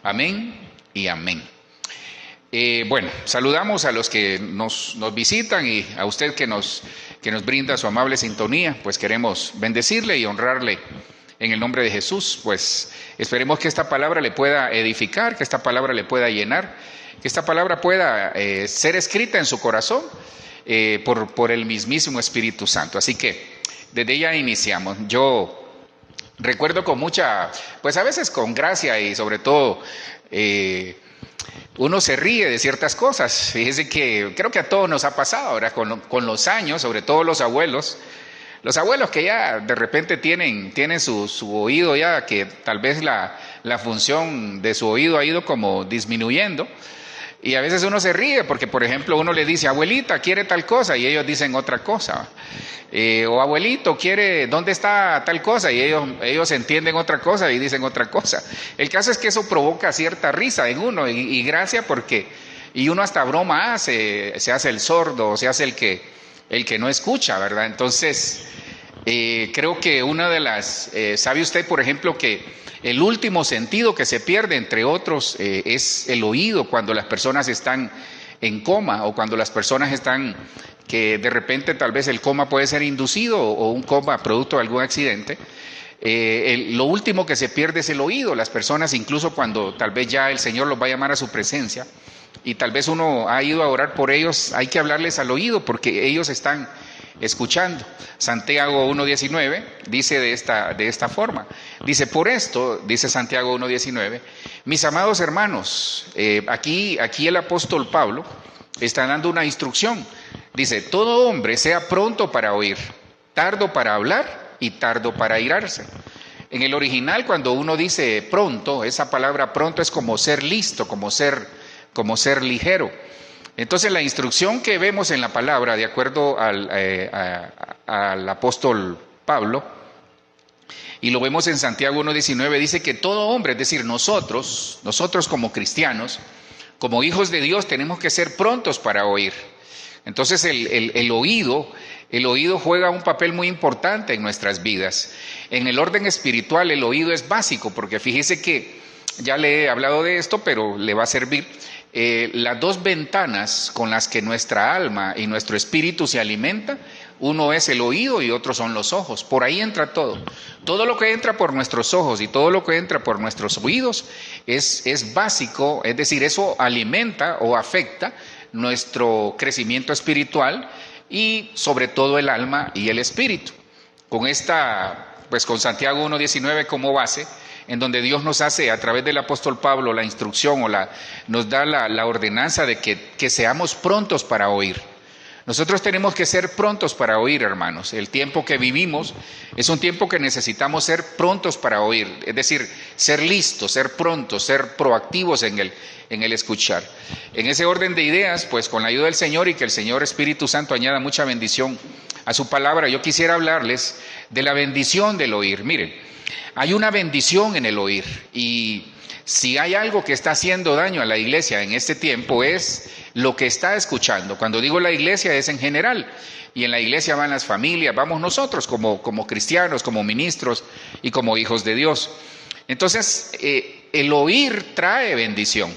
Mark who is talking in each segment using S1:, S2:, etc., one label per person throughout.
S1: Amén y amén. Bueno, saludamos a los que nos visitan y a usted que nos brinda su amable sintonía. Pues queremos bendecirle y honrarle en el nombre de Jesús. Pues esperemos que esta palabra le pueda edificar, que esta palabra le pueda llenar, que esta palabra pueda ser escrita en su corazón por el mismísimo Espíritu Santo. Así que desde ya iniciamos. Yo recuerdo con mucha, pues a veces con gracia y sobre todo uno se ríe de ciertas cosas. Fíjese que creo que a todos nos ha pasado ahora con los años, sobre todo los abuelos que ya de repente tienen su oído ya, que tal vez la función de su oído ha ido como disminuyendo. Y a veces uno se ríe porque, por ejemplo, uno le dice, abuelita, quiere tal cosa, y ellos dicen otra cosa. O abuelito, quiere, ¿dónde está tal cosa? Y ellos entienden otra cosa y dicen otra cosa. El caso es que eso provoca cierta risa en uno y gracia y uno hasta broma hace, se hace el sordo, se hace el que no escucha, ¿verdad? Entonces, creo que una de las, ¿sabe usted, por ejemplo, que el último sentido que se pierde, entre otros, es el oído cuando las personas están en coma o cuando las personas están, que de repente tal vez el coma puede ser inducido o un coma producto de algún accidente. Lo último que se pierde es el oído. Las personas, incluso cuando tal vez ya el Señor los va a llamar a su presencia y tal vez uno ha ido a orar por ellos, hay que hablarles al oído porque ellos están escuchando. Santiago 1:19 dice de esta forma, dice, por esto, dice Santiago 1:19, mis amados hermanos, aquí el apóstol Pablo está dando una instrucción, dice, todo hombre sea pronto para oír, tardo para hablar y tardo para airarse. En el original, cuando uno dice pronto, esa palabra pronto es como ser listo, como ser ligero. Entonces la instrucción que vemos en la palabra, de acuerdo al apóstol Pablo, y lo vemos en Santiago 1:19, dice que todo hombre, es decir, nosotros como cristianos, como hijos de Dios, tenemos que ser prontos para oír. Entonces el oído juega un papel muy importante en nuestras vidas. En el orden espiritual el oído es básico, porque fíjese que ya le he hablado de esto, pero le va a servir. Las dos ventanas con las que nuestra alma y nuestro espíritu se alimenta, uno es el oído y otro son los ojos. Por ahí entra todo. Todo lo que entra por nuestros ojos y todo lo que entra por nuestros oídos es básico, es decir, eso alimenta o afecta nuestro crecimiento espiritual y sobre todo el alma y el espíritu. Con Santiago 1:19 como base, en donde Dios nos hace a través del apóstol Pablo la instrucción nos da la ordenanza de que seamos prontos para oír. Nosotros tenemos que ser prontos para oír, hermanos. El tiempo que vivimos es un tiempo que necesitamos ser prontos para oír, es decir, ser listos, ser prontos, ser proactivos en el escuchar. En ese orden de ideas, pues con la ayuda del Señor y que el Señor Espíritu Santo añada mucha bendición a su palabra, yo quisiera hablarles de la bendición del oír. Miren, hay una bendición en el oír y si hay algo que está haciendo daño a la iglesia en este tiempo es lo que está escuchando. Cuando digo la iglesia es en general y en la iglesia van las familias, vamos nosotros como cristianos, como ministros y como hijos de Dios. Entonces el oír trae bendición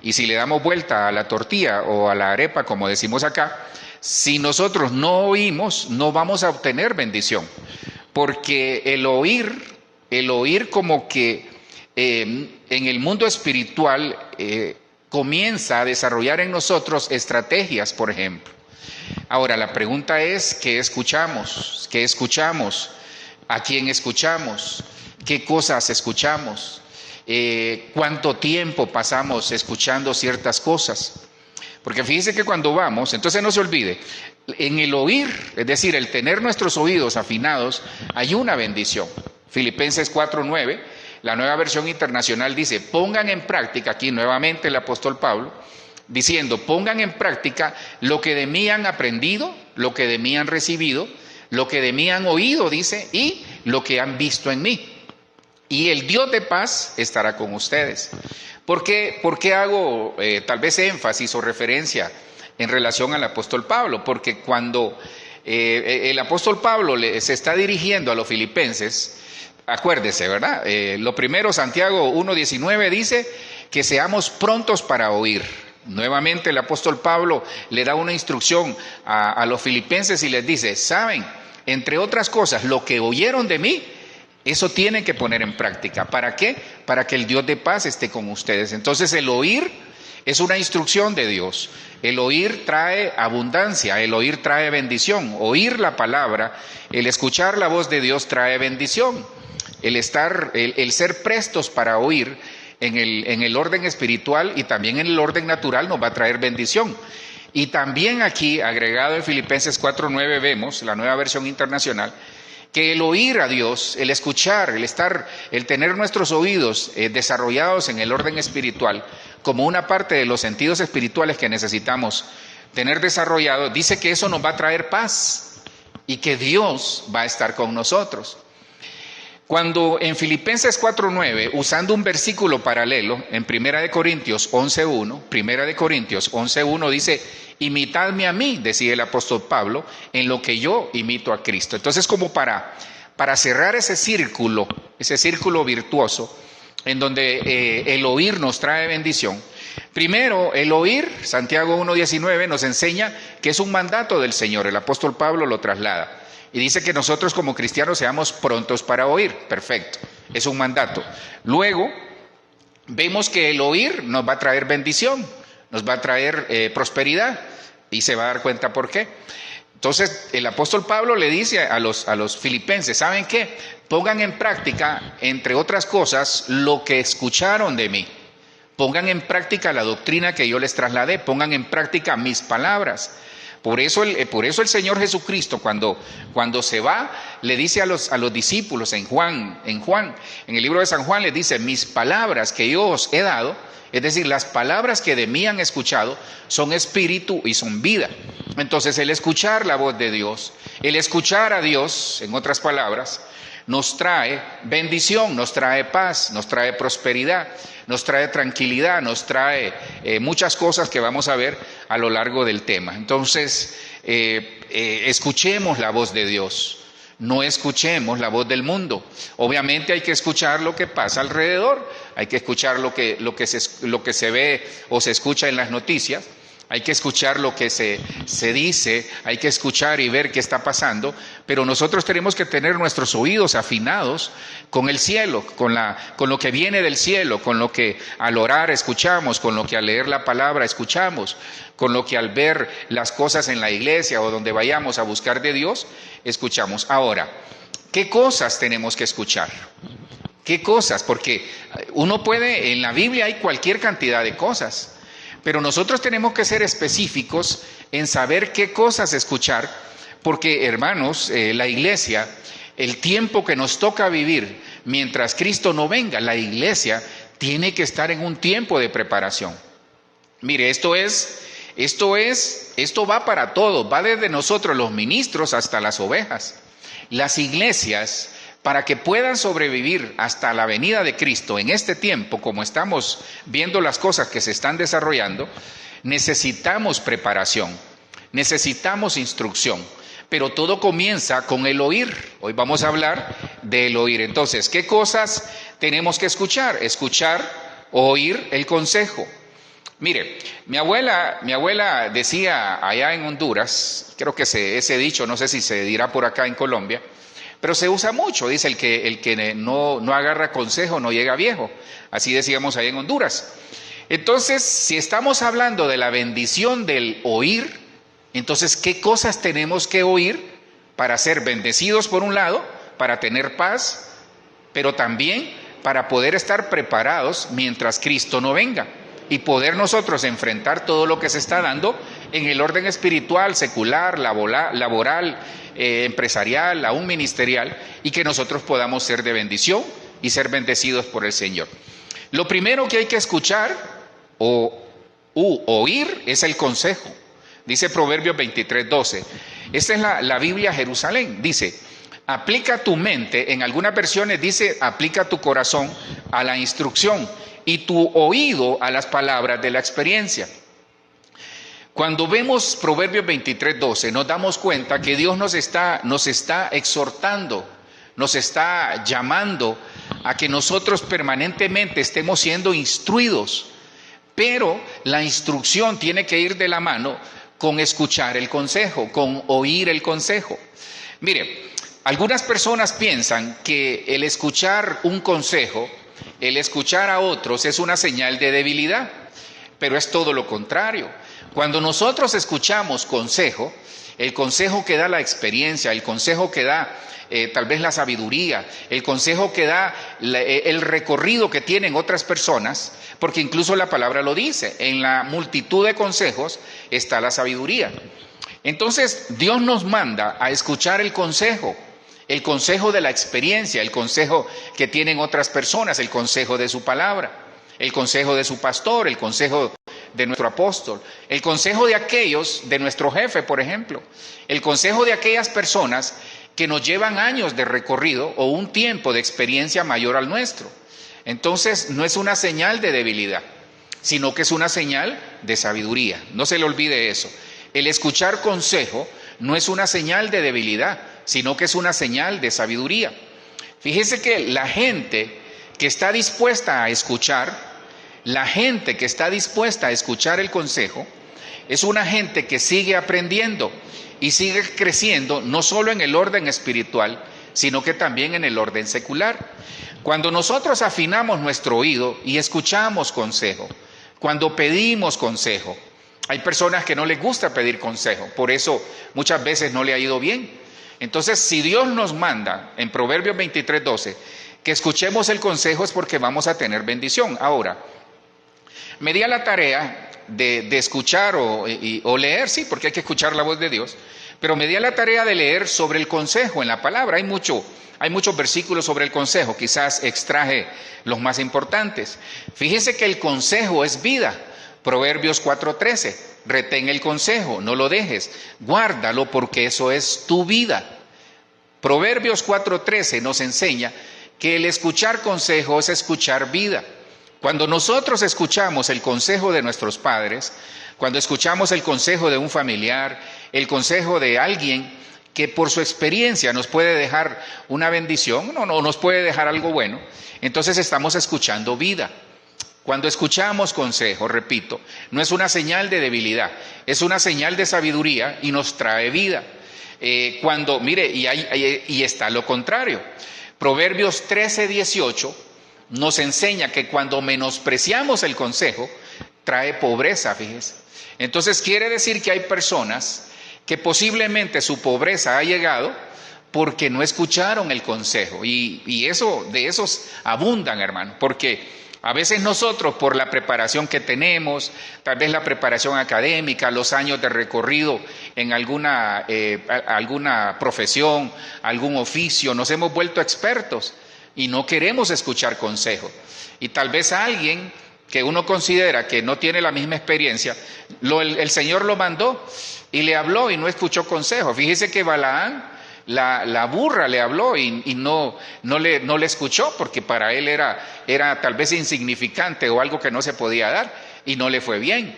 S1: y si le damos vuelta a la tortilla o a la arepa como decimos acá, si nosotros no oímos no vamos a obtener bendición porque el oír como que en el mundo espiritual comienza a desarrollar en nosotros estrategias, por ejemplo. Ahora, la pregunta es, ¿qué escuchamos? ¿Qué escuchamos? ¿A quién escuchamos? ¿Qué cosas escuchamos? ¿Cuánto tiempo pasamos escuchando ciertas cosas? Porque fíjese que cuando vamos, entonces no se olvide, en el oír, es decir, el tener nuestros oídos afinados, hay una bendición. Filipenses 4:9, la Nueva Versión Internacional dice, pongan en práctica, aquí nuevamente el apóstol Pablo, diciendo, pongan en práctica lo que de mí han aprendido, lo que de mí han recibido, lo que de mí han oído, dice, y lo que han visto en mí. Y el Dios de paz estará con ustedes. ¿Por qué hago tal vez énfasis o referencia en relación al apóstol Pablo? Porque cuando el apóstol Pablo se está dirigiendo a los filipenses, acuérdese, ¿verdad? Lo primero, Santiago 1:19 dice que seamos prontos para oír. Nuevamente el apóstol Pablo le da una instrucción a los filipenses y les dice, saben, entre otras cosas, lo que oyeron de mí, eso tienen que poner en práctica. ¿Para qué? Para que el Dios de paz esté con ustedes. Entonces el oír es una instrucción de Dios. El oír trae abundancia, el oír trae bendición. Oír la palabra, el escuchar la voz de Dios trae bendición. El ser prestos para oír en el orden espiritual y también en el orden natural nos va a traer bendición. Y también aquí, agregado en Filipenses 4:9, vemos, la Nueva Versión Internacional, que el oír a Dios, el escuchar, el tener nuestros oídos desarrollados en el orden espiritual, como una parte de los sentidos espirituales que necesitamos tener desarrollados, dice que eso nos va a traer paz y que Dios va a estar con nosotros. Cuando en Filipenses 4:9, usando un versículo paralelo, en 1 Corintios 11:1 dice, imitadme a mí, decía el apóstol Pablo, en lo que yo imito a Cristo. Entonces, como para cerrar ese círculo virtuoso, en donde el oír nos trae bendición, primero, el oír, Santiago 1:19 nos enseña que es un mandato del Señor, el apóstol Pablo lo traslada. Y dice que nosotros como cristianos seamos prontos para oír. Perfecto, es un mandato. Luego, vemos que el oír nos va a traer bendición, nos va a traer prosperidad. Y se va a dar cuenta por qué. Entonces, el apóstol Pablo le dice a los filipenses, ¿saben qué? Pongan en práctica, entre otras cosas, lo que escucharon de mí. Pongan en práctica la doctrina que yo les trasladé. Pongan en práctica mis palabras. Por eso el Señor Jesucristo, cuando se va, le dice a los discípulos en el libro de San Juan, les dice, mis palabras que yo os he dado, es decir, las palabras que de mí han escuchado, son espíritu y son vida. Entonces, el escuchar la voz de Dios, el escuchar a Dios, en otras palabras, nos trae bendición, nos trae paz, nos trae prosperidad, nos trae tranquilidad, nos trae muchas cosas que vamos a ver a lo largo del tema. Entonces, escuchemos la voz de Dios, no escuchemos la voz del mundo. Obviamente hay que escuchar lo que pasa alrededor, hay que escuchar lo que se ve o se escucha en las noticias. Hay que escuchar lo que se dice, hay que escuchar y ver qué está pasando, pero nosotros tenemos que tener nuestros oídos afinados con el cielo, con lo que viene del cielo, con lo que al orar escuchamos, con lo que al leer la palabra escuchamos, con lo que al ver las cosas en la iglesia o donde vayamos a buscar de Dios, escuchamos. Ahora, ¿qué cosas tenemos que escuchar? ¿Qué cosas? Porque en la Biblia hay cualquier cantidad de cosas. Pero nosotros tenemos que ser específicos en saber qué cosas escuchar, porque hermanos, la iglesia, el tiempo que nos toca vivir mientras Cristo no venga, la iglesia tiene que estar en un tiempo de preparación. Mire, esto va para todos, va desde nosotros los ministros hasta las ovejas. Las iglesias, para que puedan sobrevivir hasta la venida de Cristo en este tiempo, como estamos viendo las cosas que se están desarrollando, necesitamos preparación, necesitamos instrucción, pero todo comienza con el oír. Hoy vamos a hablar del oír. Entonces, ¿qué cosas tenemos que escuchar? Escuchar, oír el consejo. Mire, mi abuela decía allá en Honduras, creo que ese dicho, no sé si se dirá por acá en Colombia, pero se usa mucho, dice el que no agarra consejo no llega viejo. Así decíamos ahí en Honduras. Entonces, si estamos hablando de la bendición del oír, entonces, ¿qué cosas tenemos que oír para ser bendecidos por un lado, para tener paz, pero también para poder estar preparados mientras Cristo no venga y poder nosotros enfrentar todo lo que se está dando en el orden espiritual, secular, laboral, empresarial, aún ministerial, y que nosotros podamos ser de bendición y ser bendecidos por el Señor? Lo primero que hay que escuchar o oír es el consejo. Dice Proverbios 23:12. Esta es la Biblia Jerusalén. Dice, aplica tu mente, en algunas versiones dice, aplica tu corazón a la instrucción y tu oído a las palabras de la experiencia. Cuando vemos Proverbios 23:12, nos damos cuenta que Dios nos está exhortando, nos está llamando a que nosotros permanentemente estemos siendo instruidos, pero la instrucción tiene que ir de la mano con escuchar el consejo, con oír el consejo. Mire, algunas personas piensan que el escuchar un consejo, el escuchar a otros es una señal de debilidad, pero es todo lo contrario. Cuando nosotros escuchamos consejo, el consejo que da la experiencia, el consejo que da tal vez la sabiduría, el consejo que da el recorrido que tienen otras personas, porque incluso la palabra lo dice, en la multitud de consejos está la sabiduría. Entonces Dios nos manda a escuchar el consejo de la experiencia, el consejo que tienen otras personas, el consejo de su palabra, el consejo de su pastor, el consejo de nuestro apóstol, el consejo de aquellos, de nuestro jefe, por ejemplo, el consejo de aquellas personas que nos llevan años de recorrido o un tiempo de experiencia mayor al nuestro. Entonces no es una señal de debilidad, sino que es una señal de sabiduría. No se le olvide eso. El escuchar consejo no es una señal de debilidad, sino que es una señal de sabiduría. Fíjese que la gente que está dispuesta a escuchar, la gente que está dispuesta a escuchar el consejo, es una gente que sigue aprendiendo y sigue creciendo, no solo en el orden espiritual, sino que también en el orden secular. Cuando nosotros afinamos nuestro oído y escuchamos consejo, cuando pedimos consejo, hay personas que no les gusta pedir consejo, por eso muchas veces no le ha ido bien. Entonces, si Dios nos manda en Proverbios 23:12 que escuchemos el consejo, es porque vamos a tener bendición. Ahora, me di a la tarea de escuchar o leer, sí, porque hay que escuchar la voz de Dios, pero me di a la tarea de leer sobre el consejo en la palabra. Hay muchos versículos sobre el consejo, quizás extraje los más importantes. Fíjese que el consejo es vida. Proverbios 4:13, retén el consejo, no lo dejes, guárdalo porque eso es tu vida. Proverbios 4:13 nos enseña que el escuchar consejo es escuchar vida. Cuando nosotros escuchamos el consejo de nuestros padres, cuando escuchamos el consejo de un familiar, el consejo de alguien que por su experiencia nos puede dejar una bendición o nos puede dejar algo bueno, entonces estamos escuchando vida. Cuando escuchamos consejo, repito, no es una señal de debilidad, es una señal de sabiduría y nos trae vida. Y está lo contrario. Proverbios 13:18 nos enseña que cuando menospreciamos el consejo, trae pobreza, fíjese. Entonces quiere decir que hay personas que posiblemente su pobreza ha llegado porque no escucharon el consejo. Y de esos abundan, hermano, porque a veces nosotros, por la preparación que tenemos, tal vez la preparación académica, los años de recorrido en alguna profesión, algún oficio, nos hemos vuelto expertos y no queremos escuchar consejo. Y tal vez a alguien que uno considera que no tiene la misma experiencia, el Señor lo mandó y le habló y no escuchó consejo. Fíjese que Balaán, la burra, le habló y no le escuchó, porque para él era tal vez insignificante o algo que no se podía dar y no le fue bien.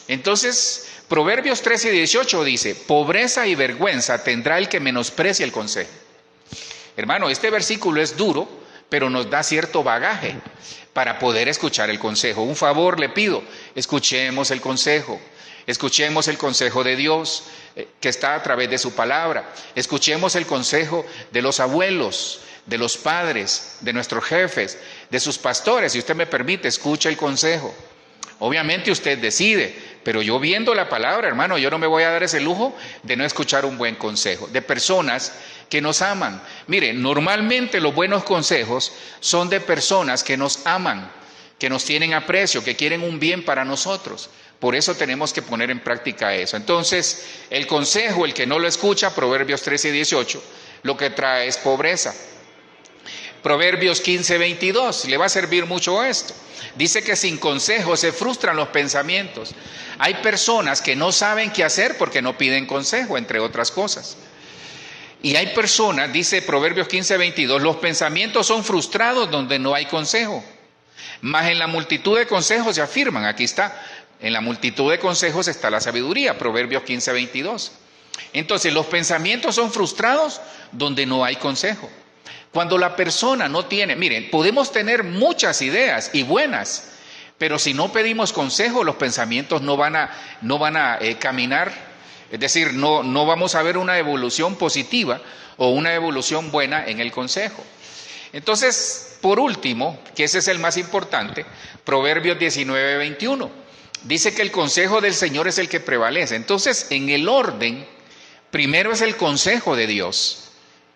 S1: Entonces, Proverbios 13:18 dice, pobreza y vergüenza tendrá el que menosprecia el consejo. Hermano, este versículo es duro, pero nos da cierto bagaje para poder escuchar el consejo. Un favor le pido, escuchemos el consejo. Escuchemos el consejo de Dios que está a través de su palabra. Escuchemos el consejo de los abuelos, de los padres, de nuestros jefes, de sus pastores. Si usted me permite, escuche el consejo. Obviamente usted decide, pero yo viendo la palabra, hermano, yo no me voy a dar ese lujo de no escuchar un buen consejo, de personas que nos aman. Mire, normalmente los buenos consejos son de personas que nos aman, que nos tienen aprecio, que quieren un bien para nosotros. Por eso tenemos que poner en práctica eso. Entonces, el consejo, el que no lo escucha, Proverbios 13:18, lo que trae es pobreza. Proverbios 15:22, le va a servir mucho esto. Dice que sin consejo se frustran los pensamientos. Hay personas que no saben qué hacer porque no piden consejo, entre otras cosas. Y hay personas, dice Proverbios 15:22, los pensamientos son frustrados donde no hay consejo. Mas en la multitud de consejos se afirman, aquí está, en la multitud de consejos está la sabiduría, Proverbios 15:22. Entonces, los pensamientos son frustrados donde no hay consejo. Cuando la persona no tiene, miren, podemos tener muchas ideas y buenas, pero si no pedimos consejo, los pensamientos no van a caminar, es decir, no vamos a ver una evolución positiva o una evolución buena en el consejo. Entonces, por último, que ese es el más importante, Proverbios 19:21, dice que el consejo del Señor es el que prevalece. Entonces, en el orden, primero es el consejo de Dios.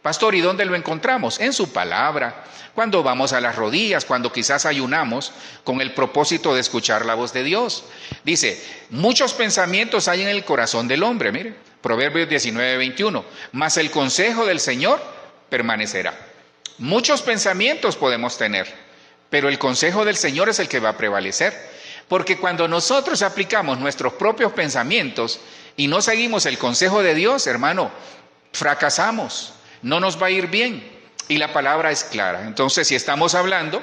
S1: Pastor, ¿y dónde lo encontramos? En su palabra, cuando vamos a las rodillas, cuando quizás ayunamos con el propósito de escuchar la voz de Dios. Dice, muchos pensamientos hay en el corazón del hombre, mire, Proverbios 19:21, mas el consejo del Señor permanecerá. Muchos pensamientos podemos tener, pero el consejo del Señor es el que va a prevalecer. Porque cuando nosotros aplicamos nuestros propios pensamientos y no seguimos el consejo de Dios, hermano, fracasamos. No nos va a ir bien, y la palabra es clara. Entonces, si estamos hablando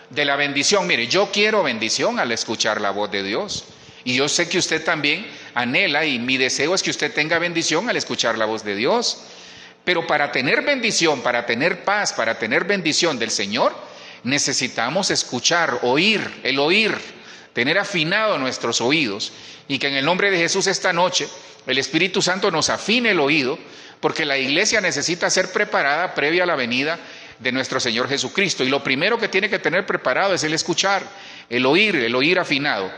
S1: de la bendición, mire, yo quiero bendición al escuchar la voz de Dios, y yo sé que usted también anhela, y mi deseo es que usted tenga bendición al escuchar la voz de Dios. Pero para tener bendición, para tener paz, para tener bendición del Señor, necesitamos escuchar, oír, tener afinado nuestros oídos, y que en el nombre de Jesús esta noche el Espíritu Santo nos afine el oído, porque la iglesia necesita ser preparada previa a la venida de nuestro Señor Jesucristo. Y lo primero que tiene que tener preparado es el escuchar, el oír afinado.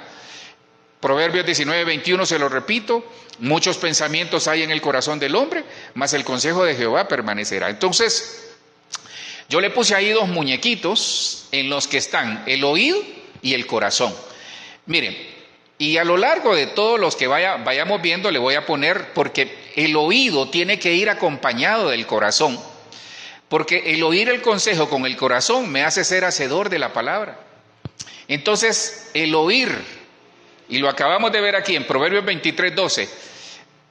S1: Proverbios 19:21, se lo repito, muchos pensamientos hay en el corazón del hombre, mas el consejo de Jehová permanecerá. Entonces, yo le puse ahí dos muñequitos en los que están el oído y el corazón. Miren, y a lo largo de todos los que vayamos viendo le voy a poner, porque el oído tiene que ir acompañado del corazón, porque el oír el consejo con el corazón me hace ser hacedor de la palabra. Entonces, el oír, y lo acabamos de ver aquí en Proverbios 23:12,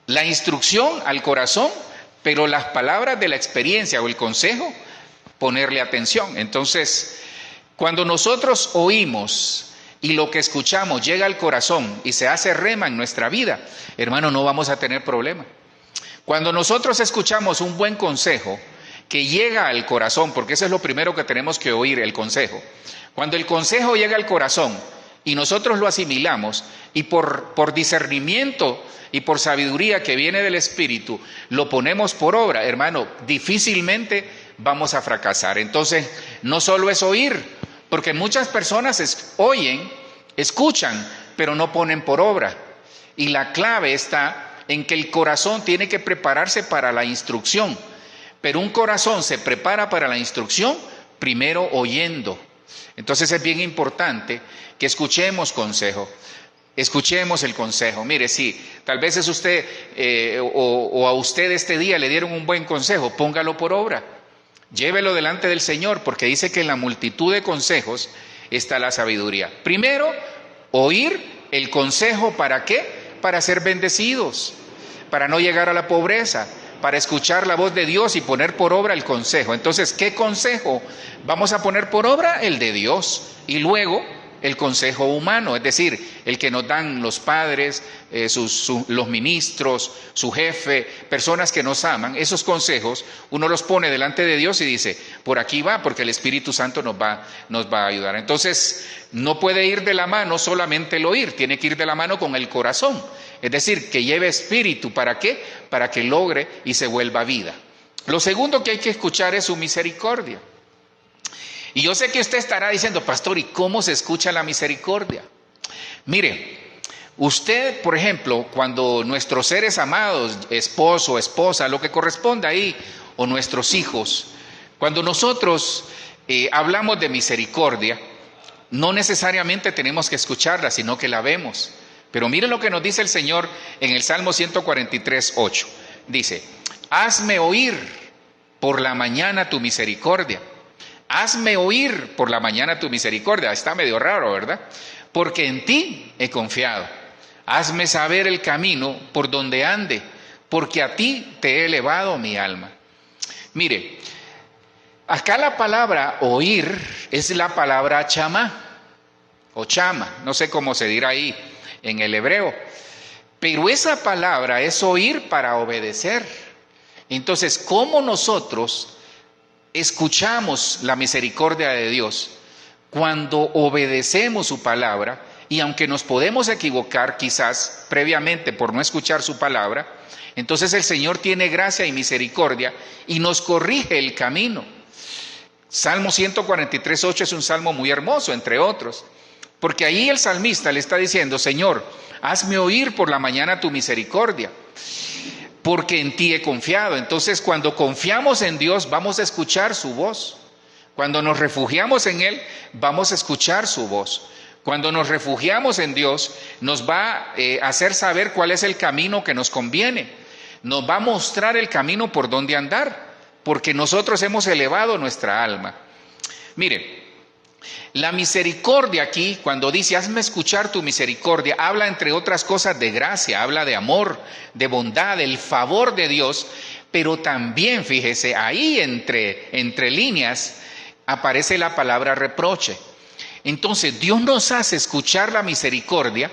S1: la instrucción al corazón, pero las palabras de la experiencia o el consejo, ponerle atención. Entonces, cuando nosotros oímos y lo que escuchamos llega al corazón y se hace rema en nuestra vida, hermano, no vamos a tener problema. Cuando nosotros escuchamos un buen consejo que llega al corazón, porque eso es lo primero que tenemos que oír, el consejo. Cuando el consejo llega al corazón y nosotros lo asimilamos, y por discernimiento y por sabiduría que viene del Espíritu, lo ponemos por obra, hermano, difícilmente vamos a fracasar. Entonces, no solo es oír, porque muchas personas oyen, escuchan, pero no ponen por obra. Y la clave está en que el corazón tiene que prepararse para la instrucción. Pero un corazón se prepara para la instrucción primero oyendo. Entonces es bien importante que escuchemos consejo. Escuchemos el consejo. Mire, si tal vez es usted o a usted este día le dieron un buen consejo, póngalo por obra. Llévelo delante del Señor, porque dice que en la multitud de consejos está la sabiduría. Primero, oír el consejo, ¿para qué? Para ser bendecidos, para no llegar a la pobreza, para escuchar la voz de Dios y poner por obra el consejo. Entonces, ¿qué consejo vamos a poner por obra? El de Dios. Y luego, el consejo humano, es decir, el que nos dan los padres, los ministros, su jefe, personas que nos aman. Esos consejos uno los pone delante de Dios y dice, por aquí va, porque el Espíritu Santo nos va a ayudar. Entonces, no puede ir de la mano solamente el oír, tiene que ir de la mano con el corazón. Es decir, que lleve espíritu. ¿Para qué? Para que logre y se vuelva vida. Lo segundo que hay que escuchar es su misericordia. Y yo sé que usted estará diciendo, pastor, ¿y cómo se escucha la misericordia? Mire, usted, por ejemplo, cuando nuestros seres amados, esposo, esposa, lo que corresponda ahí, o nuestros hijos, cuando nosotros hablamos de misericordia, no necesariamente tenemos que escucharla, sino que la vemos. Pero miren lo que nos dice el Señor en el Salmo 143:8. Dice, hazme oír por la mañana tu misericordia. Hazme oír por la mañana tu misericordia. Está medio raro, ¿verdad? Porque en ti he confiado. Hazme saber el camino por donde ande, porque a ti te he elevado mi alma. Mire, acá la palabra oír es la palabra chamá, o chama, no sé cómo se dirá ahí en el hebreo. Pero esa palabra es oír para obedecer. Entonces, ¿cómo nosotros escuchamos la misericordia de Dios, cuando obedecemos su palabra, y aunque nos podemos equivocar quizás previamente por no escuchar su palabra, entonces el Señor tiene gracia y misericordia y nos corrige el camino. Salmo 143:8 es un salmo muy hermoso, entre otros, porque ahí el salmista le está diciendo: Señor, hazme oír por la mañana tu misericordia, porque en ti he confiado. Entonces, cuando confiamos en Dios, vamos a escuchar su voz. Cuando nos refugiamos en Él, vamos a escuchar su voz. Cuando nos refugiamos en Dios, nos va a hacer saber cuál es el camino que nos conviene. Nos va a mostrar el camino por donde andar, porque nosotros hemos elevado nuestra alma. Mire, la misericordia aquí, cuando dice hazme escuchar tu misericordia, habla entre otras cosas de gracia, habla de amor, de bondad, el favor de Dios, pero también, fíjese, ahí entre líneas aparece la palabra reproche. Entonces Dios nos hace escuchar la misericordia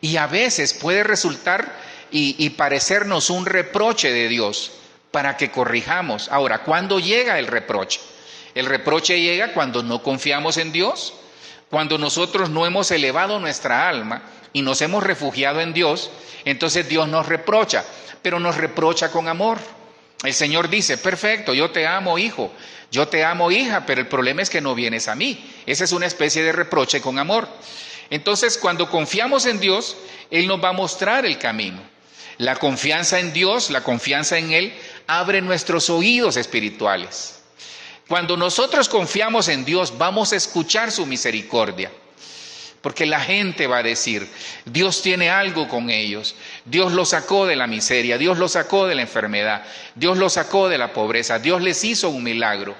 S1: y a veces puede resultar y parecernos un reproche de Dios para que corrijamos. Ahora, ¿cuándo llega el reproche? El reproche llega cuando no confiamos en Dios, cuando nosotros no hemos elevado nuestra alma y nos hemos refugiado en Dios. Entonces Dios nos reprocha, pero nos reprocha con amor. El Señor dice: perfecto, yo te amo, hijo, yo te amo, hija, pero el problema es que no vienes a mí. Esa es una especie de reproche con amor. Entonces, cuando confiamos en Dios, Él nos va a mostrar el camino. La confianza en Dios, la confianza en Él, abre nuestros oídos espirituales. Cuando nosotros confiamos en Dios, vamos a escuchar su misericordia. Porque la gente va a decir: Dios tiene algo con ellos. Dios los sacó de la miseria, Dios los sacó de la enfermedad, Dios los sacó de la pobreza, Dios les hizo un milagro.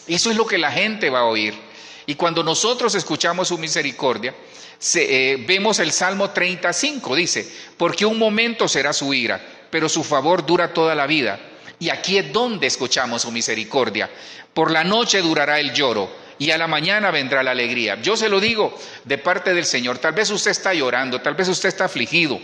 S1: Eso es lo que la gente va a oír. Y cuando nosotros escuchamos su misericordia, vemos el Salmo 35, dice: porque un momento será su ira, pero su favor dura toda la vida. Y aquí es donde escuchamos su misericordia. Por la noche durará el lloro, y a la mañana vendrá la alegría. Yo se lo digo de parte del Señor. Tal vez usted está llorando, tal vez usted está afligido,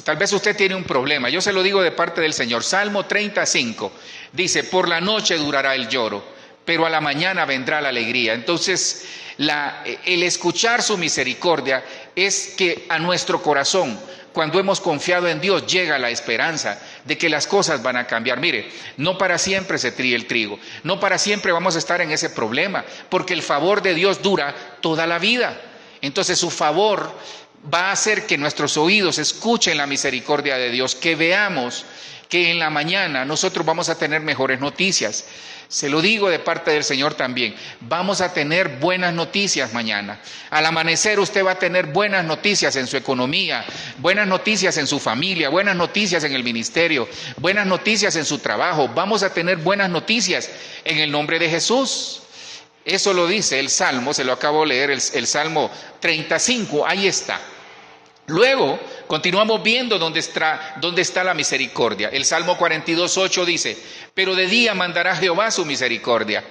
S1: tal vez usted tiene un problema. Yo se lo digo de parte del Señor. Salmo 35 dice: por la noche durará el lloro, pero a la mañana vendrá la alegría. Entonces, el escuchar su misericordia es que a nuestro corazón, cuando hemos confiado en Dios, llega la esperanza de que las cosas van a cambiar. Mire, no para siempre se tríe el trigo, no para siempre vamos a estar en ese problema, porque el favor de Dios dura toda la vida. Entonces su favor va a hacer que nuestros oídos escuchen la misericordia de Dios, que veamos que en la mañana nosotros vamos a tener mejores noticias. Se lo digo de parte del Señor también, vamos a tener buenas noticias mañana. Al amanecer usted va a tener buenas noticias en su economía, buenas noticias en su familia, buenas noticias en el ministerio, buenas noticias en su trabajo. Vamos a tener buenas noticias en el nombre de Jesús. Eso lo dice el Salmo, se lo acabo de leer, el Salmo 35, ahí está. Luego continuamos viendo dónde está la misericordia. El Salmo 42:8 dice: pero de día mandará Jehová su misericordia,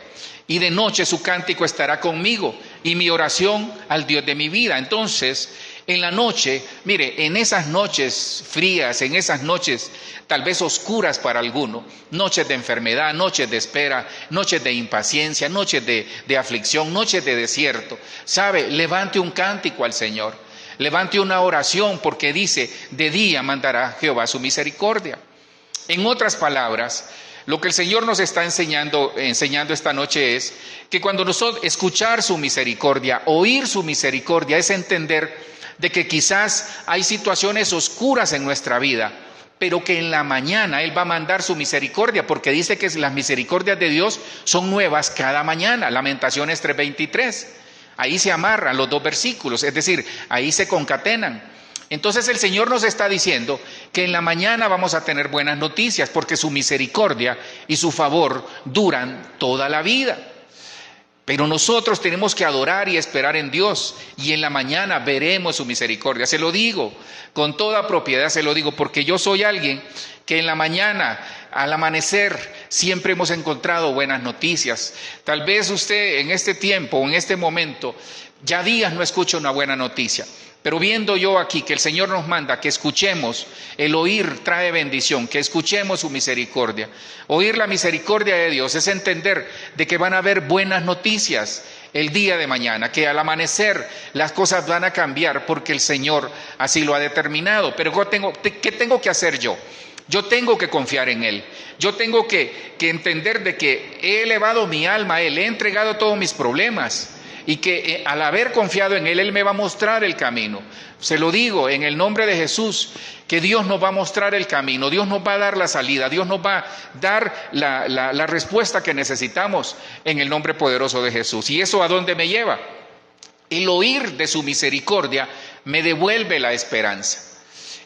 S1: y de noche su cántico estará conmigo, y mi oración al Dios de mi vida. Entonces, en la noche, mire, en esas noches frías, en esas noches tal vez oscuras para alguno, noches de enfermedad, noches de espera, noches de impaciencia, noches de aflicción, noches de desierto, ¿sabe? Levante un cántico al Señor. Levante una oración, porque dice: de día mandará Jehová su misericordia. En otras palabras, lo que el Señor nos está enseñando esta noche es que cuando nosotros escuchar su misericordia, oír su misericordia, es entender de que quizás hay situaciones oscuras en nuestra vida, pero que en la mañana Él va a mandar su misericordia, porque dice que las misericordias de Dios son nuevas cada mañana. Lamentaciones 3:23. Ahí se amarran los dos versículos, es decir, ahí se concatenan. Entonces el Señor nos está diciendo que en la mañana vamos a tener buenas noticias, porque su misericordia y su favor duran toda la vida. Pero nosotros tenemos que adorar y esperar en Dios, y en la mañana veremos su misericordia. Se lo digo con toda propiedad, se lo digo porque yo soy alguien que en la mañana, al amanecer, siempre hemos encontrado buenas noticias. Tal vez usted en este tiempo, en este momento, Ya días no escucho una buena noticia. Pero viendo yo aquí que el Señor nos manda que escuchemos, el oír trae bendición, que escuchemos su misericordia. Oír la misericordia de Dios es entender de que van a haber buenas noticias el día de mañana, que al amanecer las cosas van a cambiar porque el Señor así lo ha determinado. Pero ¿qué tengo que hacer yo? Yo tengo que confiar en Él. Yo tengo que entender de que he elevado mi alma a Él, le he entregado todos mis problemas. Y que al haber confiado en Él, Él me va a mostrar el camino. Se lo digo en el nombre de Jesús, que Dios nos va a mostrar el camino, Dios nos va a dar la salida, Dios nos va a dar la respuesta que necesitamos en el nombre poderoso de Jesús. ¿Y eso a dónde me lleva? El oír de su misericordia me devuelve la esperanza.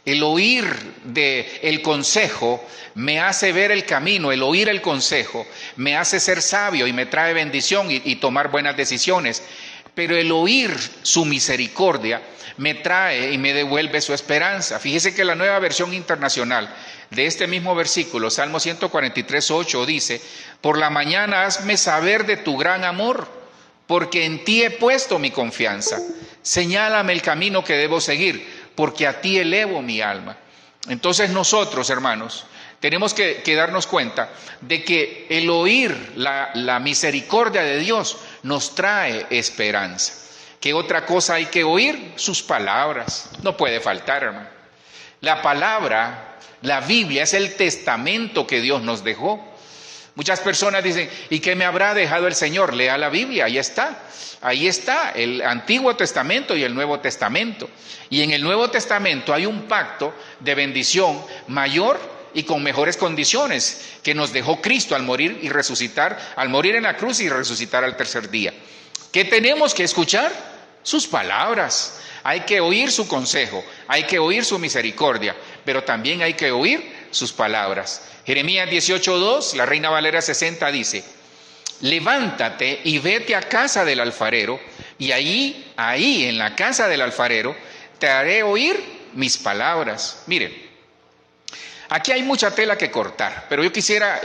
S1: El oír del consejo me hace ver el camino, el oír el consejo me hace ser sabio y me trae bendición y tomar buenas decisiones. Pero el oír su misericordia me trae y me devuelve su esperanza. Fíjese que la Nueva Versión Internacional de este mismo versículo, Salmo 143:8, dice: por la mañana hazme saber de tu gran amor, porque en ti he puesto mi confianza. Señálame el camino que debo seguir, porque a ti elevo mi alma. Entonces nosotros, hermanos, tenemos que darnos cuenta de que el oír la misericordia de Dios nos trae esperanza. ¿Qué otra cosa hay que oír? Sus palabras. No puede faltar, hermano. La palabra, la Biblia, es el testamento que Dios nos dejó. Muchas personas dicen: ¿y qué me habrá dejado el Señor? Lea la Biblia, ahí está. Ahí está el Antiguo Testamento y el Nuevo Testamento. Y en el Nuevo Testamento hay un pacto de bendición mayor y con mejores condiciones que nos dejó Cristo al morir y resucitar, al morir en la cruz y resucitar al tercer día. ¿Qué tenemos que escuchar? Sus palabras. Hay que oír su consejo, hay que oír su misericordia, pero también hay que oír sus palabras. Jeremías 18:2, la Reina Valera 60 dice: levántate y vete a casa del alfarero, y ahí en la casa del alfarero te haré oír mis palabras. Mire, aquí hay mucha tela que cortar, pero yo quisiera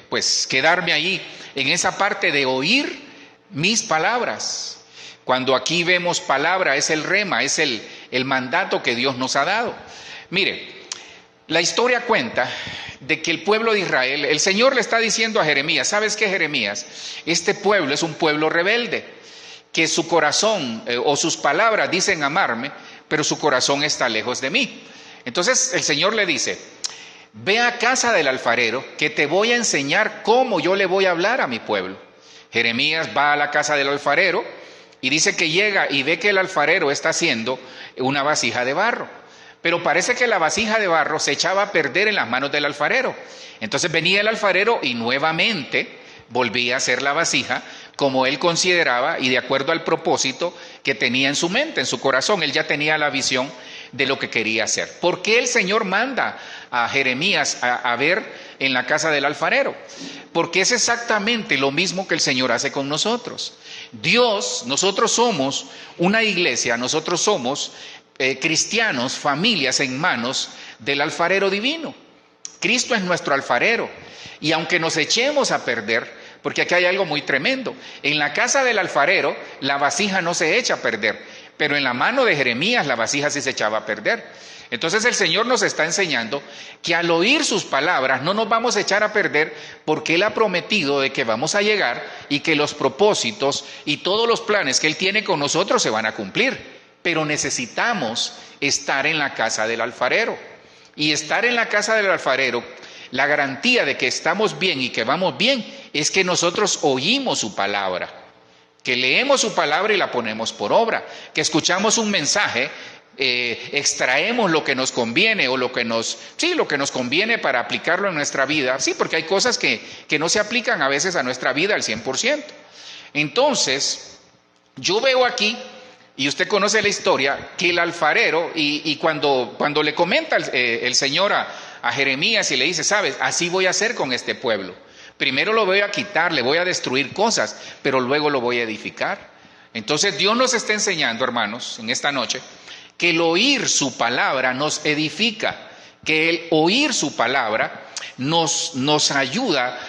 S1: pues quedarme ahí en esa parte de oír mis palabras. Cuando aquí vemos palabra, es el rema, es el mandato que Dios nos ha dado. Mire, la historia cuenta de que el pueblo de Israel, el Señor le está diciendo a Jeremías: ¿sabes qué, Jeremías? Este pueblo es un pueblo rebelde, que su corazón o sus palabras dicen amarme, pero su corazón está lejos de mí. Entonces el Señor le dice: ve a casa del alfarero, que te voy a enseñar cómo yo le voy a hablar a mi pueblo. Jeremías va a la casa del alfarero y dice que llega y ve que el alfarero está haciendo una vasija de barro. Pero parece que la vasija de barro se echaba a perder en las manos del alfarero. Entonces venía el alfarero y nuevamente volvía a hacer la vasija como él consideraba y de acuerdo al propósito que tenía en su mente, en su corazón. Él ya tenía la visión de lo que quería hacer. ¿Por qué el Señor manda a Jeremías a ver en la casa del alfarero? Porque es exactamente lo mismo que el Señor hace con nosotros. Nosotros somos una iglesia, nosotros somos cristianos, familias en manos del alfarero divino. Cristo es nuestro alfarero, y aunque nos echemos a perder, porque aquí hay algo muy tremendo, en la casa del alfarero la vasija no se echa a perder, pero en la mano de Jeremías la vasija sí se echaba a perder. Entonces el Señor nos está enseñando que al oír sus palabras no nos vamos a echar a perder, porque Él ha prometido de que vamos a llegar y que los propósitos y todos los planes que Él tiene con nosotros se van a cumplir. Pero necesitamos estar en la casa del alfarero. Y estar en la casa del alfarero, la garantía de que estamos bien y que vamos bien, es que nosotros oímos su palabra, que leemos su palabra y la ponemos por obra, que escuchamos un mensaje, extraemos lo que nos conviene o lo que nos conviene para aplicarlo en nuestra vida. Sí, porque hay cosas que no se aplican a veces a nuestra vida al 100%. Entonces, yo veo aquí, y usted conoce la historia, que el alfarero, y cuando le comenta el Señor a Jeremías y le dice: sabes, así voy a hacer con este pueblo. Primero lo voy a quitar, le voy a destruir cosas, pero luego lo voy a edificar. Entonces Dios nos está enseñando, hermanos, en esta noche, que el oír su palabra nos edifica, que el oír su palabra nos ayuda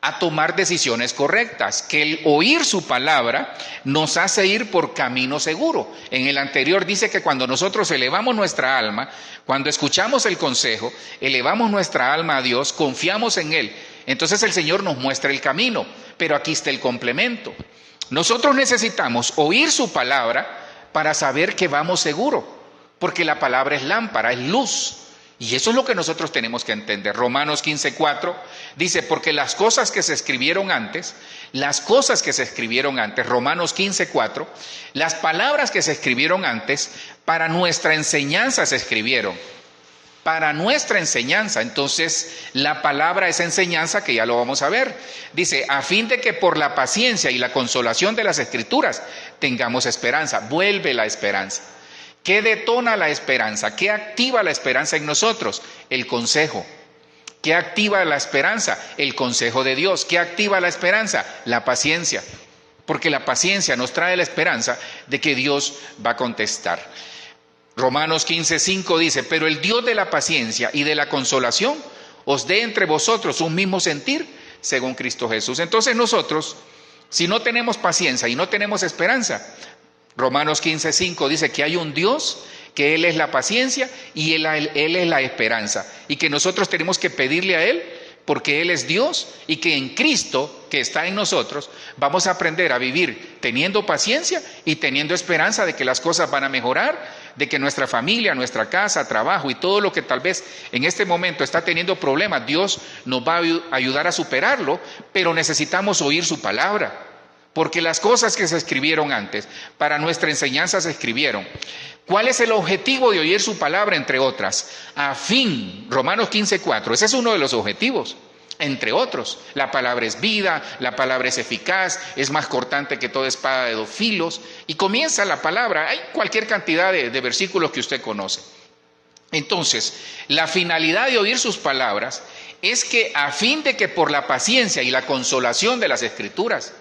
S1: a tomar decisiones correctas, que el oír su palabra nos hace ir por camino seguro. En el anterior dice que cuando nosotros elevamos nuestra alma, cuando escuchamos el consejo, elevamos nuestra alma a Dios, confiamos en Él, entonces el Señor nos muestra el camino. Pero aquí está el complemento. Nosotros necesitamos oír su palabra para saber que vamos seguro, porque la palabra es lámpara, es luz. Y eso es lo que nosotros tenemos que entender. Romanos 15:4 dice, porque las cosas que se escribieron antes, Romanos 15:4, las palabras que se escribieron antes, para nuestra enseñanza se escribieron. Para nuestra enseñanza. Entonces, la palabra es enseñanza, que ya lo vamos a ver. Dice, a fin de que por la paciencia y la consolación de las Escrituras tengamos esperanza. Vuelve la esperanza. ¿Qué detona la esperanza? ¿Qué activa la esperanza en nosotros? El consejo. ¿Qué activa la esperanza? El consejo de Dios. ¿Qué activa la esperanza? La paciencia. Porque la paciencia nos trae la esperanza de que Dios va a contestar. Romanos 15:5 dice, pero el Dios de la paciencia y de la consolación os dé entre vosotros un mismo sentir según Cristo Jesús. Entonces nosotros, si no tenemos paciencia y no tenemos esperanza, Romanos 15:5 dice que hay un Dios, que Él es la paciencia y Él es la esperanza. Y que nosotros tenemos que pedirle a Él, porque Él es Dios, y que en Cristo, que está en nosotros, vamos a aprender a vivir teniendo paciencia y teniendo esperanza de que las cosas van a mejorar, de que nuestra familia, nuestra casa, trabajo y todo lo que tal vez en este momento está teniendo problemas, Dios nos va a ayudar a superarlo, pero necesitamos oír su palabra. Porque las cosas que se escribieron antes, para nuestra enseñanza se escribieron. ¿Cuál es el objetivo de oír su palabra, entre otras? A fin, Romanos 15:4, ese es uno de los objetivos, entre otros. La palabra es vida, la palabra es eficaz, es más cortante que toda espada de dos filos. Y comienza la palabra, hay cualquier cantidad de versículos que usted conoce. Entonces, la finalidad de oír sus palabras es que a fin de que por la paciencia y la consolación de las Escrituras,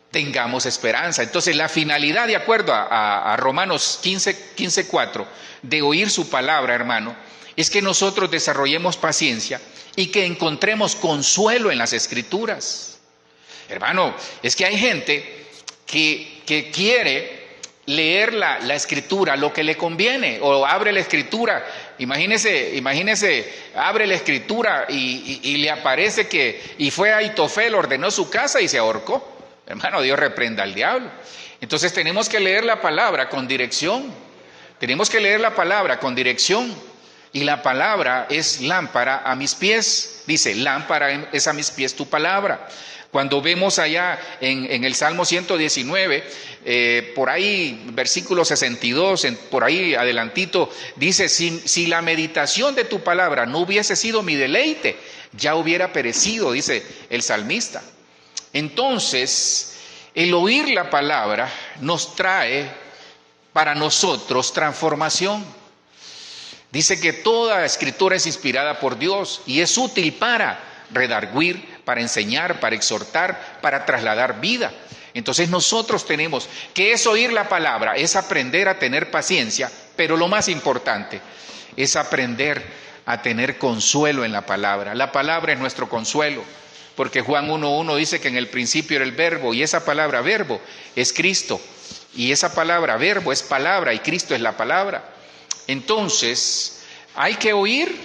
S1: tengamos esperanza. Entonces la finalidad, de acuerdo a Romanos 15:4, de oír su palabra, hermano, es que nosotros desarrollemos paciencia y que encontremos consuelo en las Escrituras. Hermano, es que hay gente que quiere leer la Escritura lo que le conviene, o abre la Escritura, imagínese, abre la Escritura y le aparece y fue Ahitofel, ordenó su casa y se ahorcó. Hermano, Dios reprenda al diablo. Entonces tenemos que leer la palabra con dirección. Tenemos que leer la palabra con dirección. Y la palabra es lámpara a mis pies. Dice, lámpara es a mis pies tu palabra. Cuando vemos allá en el Salmo 119, por ahí, versículo 62, por ahí adelantito, dice, si la meditación de tu palabra no hubiese sido mi deleite, ya hubiera perecido, dice el salmista. Entonces, el oír la palabra nos trae para nosotros transformación. Dice que toda escritura es inspirada por Dios y es útil para redarguir, para enseñar, para exhortar, para trasladar vida. Entonces nosotros tenemos que es oír la palabra, es aprender a tener paciencia, pero lo más importante es aprender a tener consuelo en la palabra. La palabra es nuestro consuelo. Porque Juan 1:1 dice que en el principio era el verbo, y esa palabra verbo es Cristo, y esa palabra verbo es palabra, y Cristo es la palabra. Entonces, hay que oír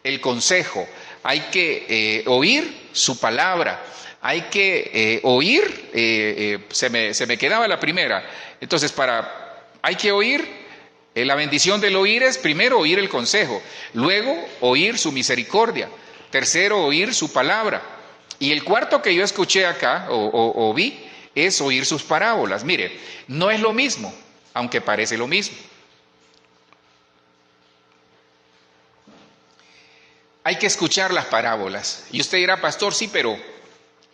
S1: el consejo, hay que oír su palabra, hay que oír, se me quedaba la primera, entonces hay que oír, la bendición del oír es primero oír el consejo, luego oír su misericordia, tercero oír su palabra. Y el cuarto que yo escuché acá, o vi, es oír sus parábolas. Mire, no es lo mismo, aunque parece lo mismo. Hay que escuchar las parábolas. Y usted dirá, pastor, sí, pero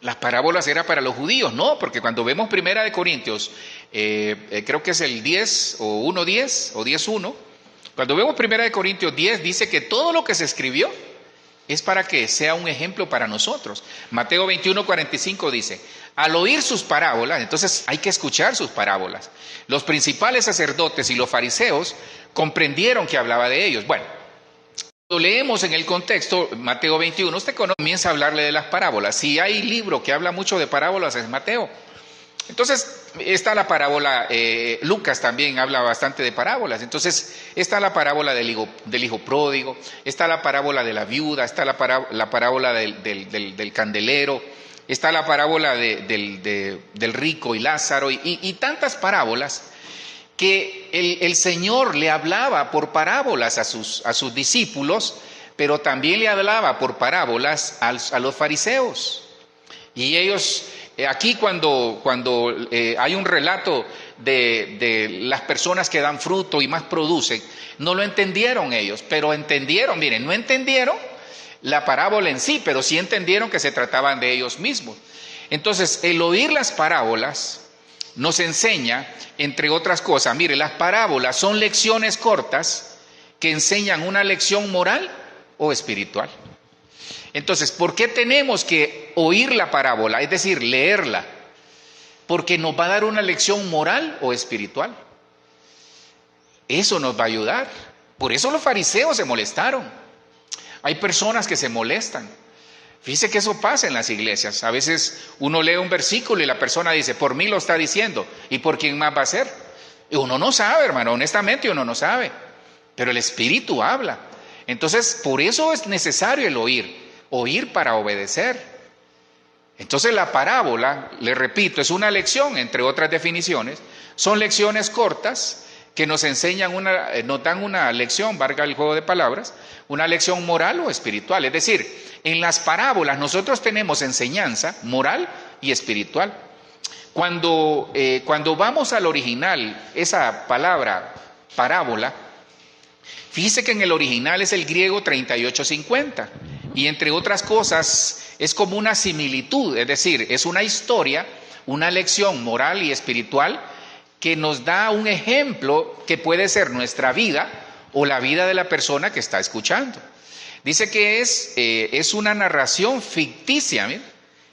S1: las parábolas eran para los judíos. No, porque cuando vemos Primera de Corintios, creo que es el 10 o 1:10 o 10:1, cuando vemos Primera de Corintios 10, dice que todo lo que se escribió es para que sea un ejemplo para nosotros. Mateo 21:45 dice, al oír sus parábolas, entonces hay que escuchar sus parábolas. Los principales sacerdotes y los fariseos comprendieron que hablaba de ellos. Bueno, Cuando leemos en el contexto, Mateo 21, usted comienza a hablarle de las parábolas. Si hay libro que habla mucho de parábolas es Mateo. Entonces está la parábola, Lucas también habla bastante de parábolas. Entonces está la parábola del hijo pródigo, está la parábola de la viuda, está la parábola del candelero, está la parábola del rico y Lázaro y tantas parábolas que el Señor le hablaba por parábolas a sus discípulos, pero también le hablaba por parábolas a los fariseos. Y ellos, aquí cuando hay un relato de las personas que dan fruto y más producen, no lo entendieron ellos, pero entendieron, miren, no entendieron la parábola en sí, pero sí entendieron que se trataban de ellos mismos. Entonces, el oír las parábolas nos enseña, entre otras cosas, mire, las parábolas son lecciones cortas que enseñan una lección moral o espiritual. Entonces, ¿por qué tenemos que oír la parábola? Es decir, leerla. Porque nos va a dar una lección moral o espiritual. Eso nos va a ayudar. Por eso los fariseos se molestaron. Hay personas que se molestan. Fíjese que eso pasa en las iglesias. A veces uno lee un versículo y la persona dice, por mí lo está diciendo. ¿Y por quién más va a ser? Y uno no sabe, hermano, honestamente uno no sabe. Pero el Espíritu habla. Entonces, por eso es necesario el oír para obedecer. Entonces la parábola, le repito, es una lección, entre otras definiciones. Son lecciones cortas que nos enseñan nos dan una lección, valga el juego de palabras, una lección moral o espiritual. Es decir, en las parábolas nosotros tenemos enseñanza moral y espiritual. Cuando vamos al original, esa palabra parábola, fíjese que en el original es el griego 3850 y entre otras cosas es como una similitud, es decir, es una historia, una lección moral y espiritual que nos da un ejemplo que puede ser nuestra vida o la vida de la persona que está escuchando. Dice que es una narración ficticia, ¿sí?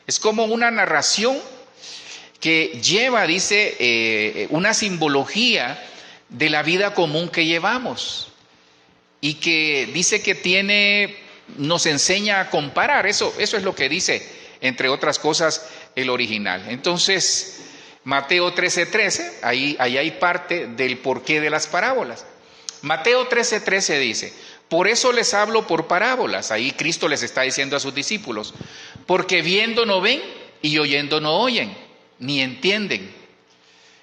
S1: Es como una narración que lleva, dice, una simbología de la vida común que llevamos y que dice que nos enseña a comparar. Eso es lo que dice, entre otras cosas, el original. Entonces, Mateo 13:13, ahí hay parte del porqué de las parábolas. Mateo 13:13 dice, por eso les hablo por parábolas. Ahí Cristo les está diciendo a sus discípulos, porque viendo no ven y oyendo no oyen, ni entienden.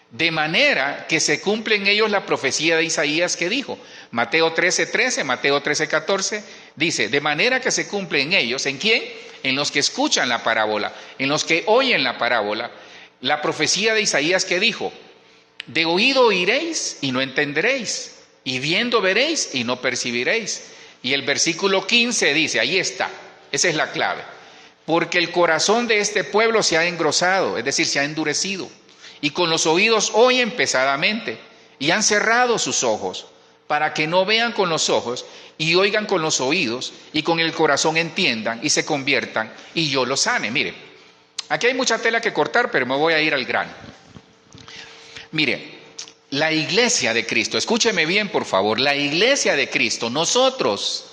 S1: De manera que se cumple en ellos la profecía de Isaías que dijo, Mateo 13:13, Mateo 13:14, dice, de manera que se cumple en ellos, ¿en quién? En los que escuchan la parábola, en los que oyen la parábola, la profecía de Isaías que dijo, de oído oiréis y no entenderéis, y viendo veréis y no percibiréis. Y el versículo 15 dice, ahí está, esa es la clave, porque el corazón de este pueblo se ha engrosado, es decir, se ha endurecido, y con los oídos oyen pesadamente, y han cerrado sus ojos, para que no vean con los ojos, y oigan con los oídos, y con el corazón entiendan, y se conviertan, y yo los sane. Mire, aquí hay mucha tela que cortar, pero me voy a ir al grano. Mire, la iglesia de Cristo, escúcheme bien por favor, la iglesia de Cristo, nosotros,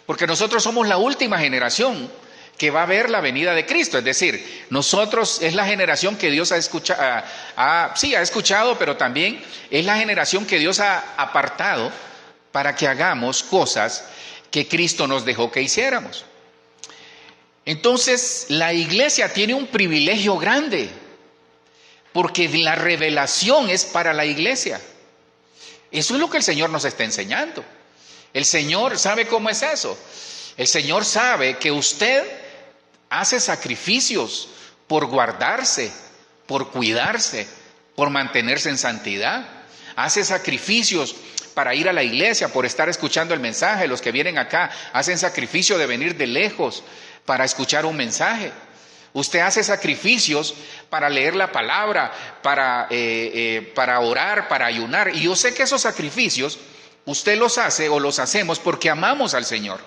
S1: porque nosotros somos la última generación que va a ver la venida de Cristo, es decir, nosotros es la generación que Dios ha escuchado, pero también es la generación que Dios ha apartado para que hagamos cosas que Cristo nos dejó que hiciéramos. Entonces, la iglesia tiene un privilegio grande, porque la revelación es para la iglesia. Eso es lo que el Señor nos está enseñando. El Señor sabe cómo es eso. El Señor sabe que usted hace sacrificios por guardarse, por cuidarse, por mantenerse en santidad. Hace sacrificios para ir a la iglesia, por estar escuchando el mensaje. Los que vienen acá hacen sacrificio de venir de lejos para escuchar un mensaje. Usted hace sacrificios para leer la palabra, para orar, para ayunar. Y yo sé que esos sacrificios usted los hace o los hacemos porque amamos al Señor.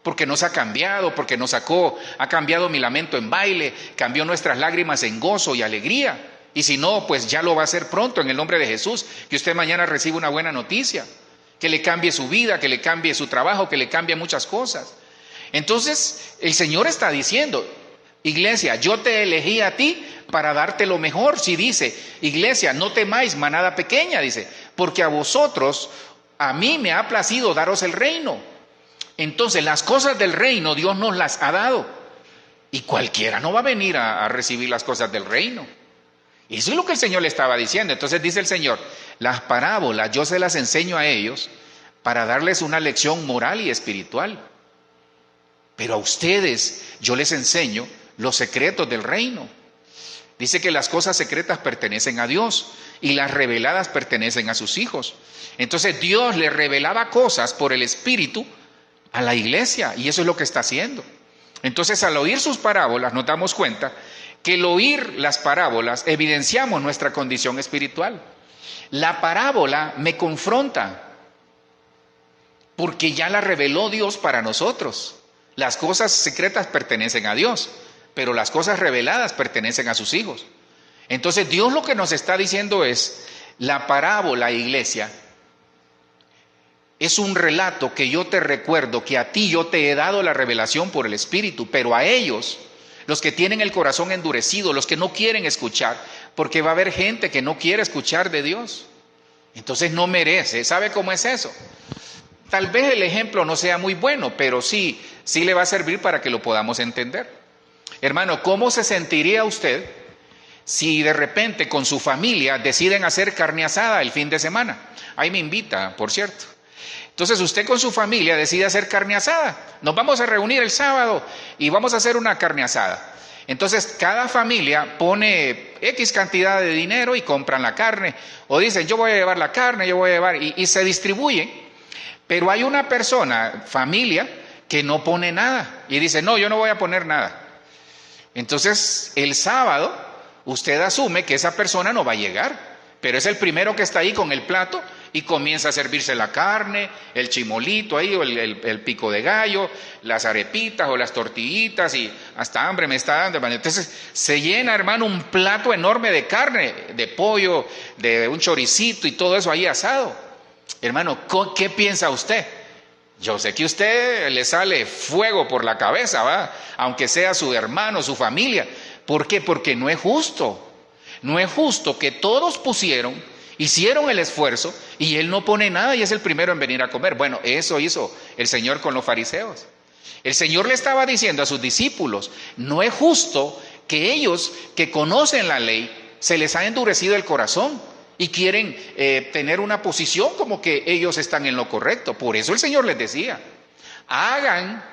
S1: Porque nos ha cambiado, porque ha cambiado mi lamento en baile, cambió nuestras lágrimas en gozo y alegría. Y si no, pues ya lo va a hacer pronto en el nombre de Jesús. Que usted mañana reciba una buena noticia. que le cambie su vida, que le cambie su trabajo, que le cambie muchas cosas. Entonces, el Señor está diciendo, iglesia, yo te elegí a ti para darte lo mejor. Si dice, iglesia, no temáis, manada pequeña, dice, porque a vosotros, a mí me ha placido daros el reino. Entonces, las cosas del reino Dios nos las ha dado. Y cualquiera no va a venir a recibir las cosas del reino. Eso es lo que el Señor le estaba diciendo. Entonces dice el Señor, las parábolas yo se las enseño a ellos para darles una lección moral y espiritual. Pero a ustedes yo les enseño los secretos del reino. Dice que las cosas secretas pertenecen a Dios y las reveladas pertenecen a sus hijos. Entonces Dios le revelaba cosas por el Espíritu a la iglesia, y eso es lo que está haciendo. Entonces, al oír sus parábolas nos damos cuenta que el oír las parábolas evidenciamos nuestra condición espiritual. La parábola me confronta porque ya la reveló Dios para nosotros. Las cosas secretas pertenecen a Dios, pero las cosas reveladas pertenecen a sus hijos. Entonces Dios lo que nos está diciendo es, la parábola, iglesia, es un relato que yo te recuerdo que a ti yo te he dado la revelación por el Espíritu, pero a ellos, los que tienen el corazón endurecido, los que no quieren escuchar, porque va a haber gente que no quiere escuchar de Dios, entonces no merece. ¿Sabe cómo es eso? Tal vez el ejemplo no sea muy bueno, pero sí le va a servir para que lo podamos entender. Hermano, ¿cómo se sentiría usted si de repente con su familia deciden hacer carne asada el fin de semana? Ahí me invita, por cierto. Entonces usted con su familia decide hacer carne asada. Nos vamos a reunir el sábado y vamos a hacer una carne asada. Entonces cada familia pone X cantidad de dinero y compran la carne. O dicen, yo voy a llevar la carne, yo voy a llevar, y se distribuyen. Pero hay una persona, familia, que no pone nada. Y dice, no, yo no voy a poner nada. Entonces el sábado usted asume que esa persona no va a llegar. Pero es el primero que está ahí con el plato y comienza a servirse la carne, el chimolito ahí, o el pico de gallo, las arepitas o las tortillitas, y hasta hambre me está dando, hermano. Entonces se llena, hermano, un plato enorme de carne, de pollo, de un choricito y todo eso ahí asado. Hermano, ¿qué piensa usted? Yo sé que a usted le sale fuego por la cabeza, ¿va? Aunque sea su hermano, su familia. ¿Por qué? Porque no es justo. No es justo que todos hicieron el esfuerzo y él no pone nada y es el primero en venir a comer. Bueno, eso hizo el Señor con los fariseos. El Señor le estaba diciendo a sus discípulos, no es justo que ellos que conocen la ley se les ha endurecido el corazón y quieren tener una posición como que ellos están en lo correcto. Por eso el Señor les decía, hagan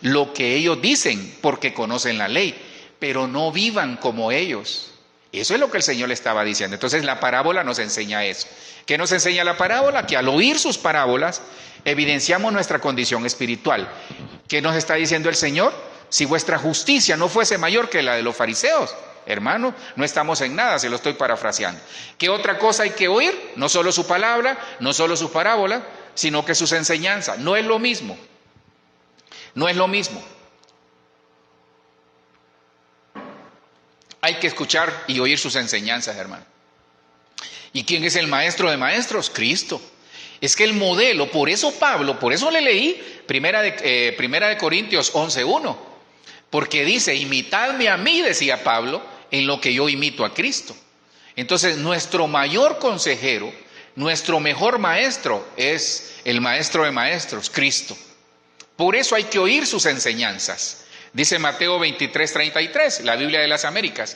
S1: lo que ellos dicen porque conocen la ley, pero no vivan como ellos. Eso es lo que el Señor le estaba diciendo. Entonces la parábola nos enseña eso. ¿Qué nos enseña la parábola? Que al oír sus parábolas evidenciamos nuestra condición espiritual. ¿Qué nos está diciendo el Señor? Si vuestra justicia no fuese mayor que la de los fariseos, hermano, no estamos en nada, se lo estoy parafraseando. ¿Qué otra cosa hay que oír? No solo su palabra, no solo sus parábolas, sino que sus enseñanzas. No es lo mismo. No es lo mismo. Hay que escuchar y oír sus enseñanzas, hermano. ¿Y quién es el maestro de maestros? Cristo. Es que el modelo, por eso Pablo, por eso le leí Primera de Corintios 11:1, porque dice, imitadme a mí, decía Pablo, en lo que yo imito a Cristo. Entonces, nuestro mayor consejero, nuestro mejor maestro es el maestro de maestros, Cristo. Por eso hay que oír sus enseñanzas. Dice Mateo 23:33, la Biblia de las Américas.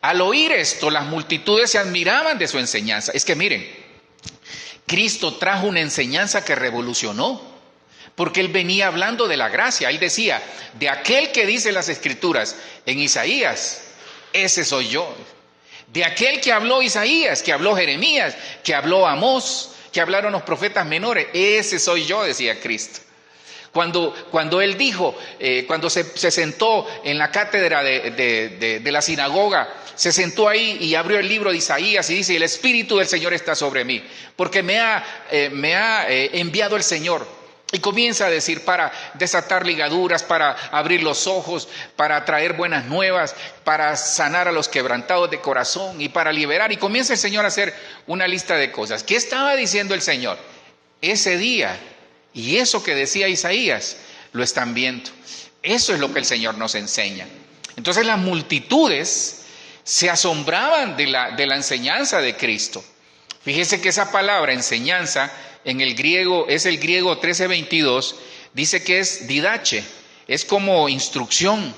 S1: Al oír esto, las multitudes se admiraban de su enseñanza. Es que miren, Cristo trajo una enseñanza que revolucionó, porque Él venía hablando de la gracia. Él decía, de aquel que dice las Escrituras en Isaías, ese soy yo. De aquel que habló Isaías, que habló Jeremías, que habló Amós, que hablaron los profetas menores, ese soy yo, decía Cristo. Cuando él dijo, cuando se sentó en la cátedra de la sinagoga, se sentó ahí y abrió el libro de Isaías y dice, el Espíritu del Señor está sobre mí, porque me ha enviado el Señor. Y comienza a decir, para desatar ligaduras, para abrir los ojos, para traer buenas nuevas, para sanar a los quebrantados de corazón y para liberar. Y comienza el Señor a hacer una lista de cosas. ¿Qué estaba diciendo el Señor? ese día y eso que decía Isaías, lo están viendo. Eso es lo que el Señor nos enseña. Entonces las multitudes se asombraban de la enseñanza de Cristo. Fíjese que esa palabra enseñanza en el griego es el griego 1322, dice que es didache, es como instrucción,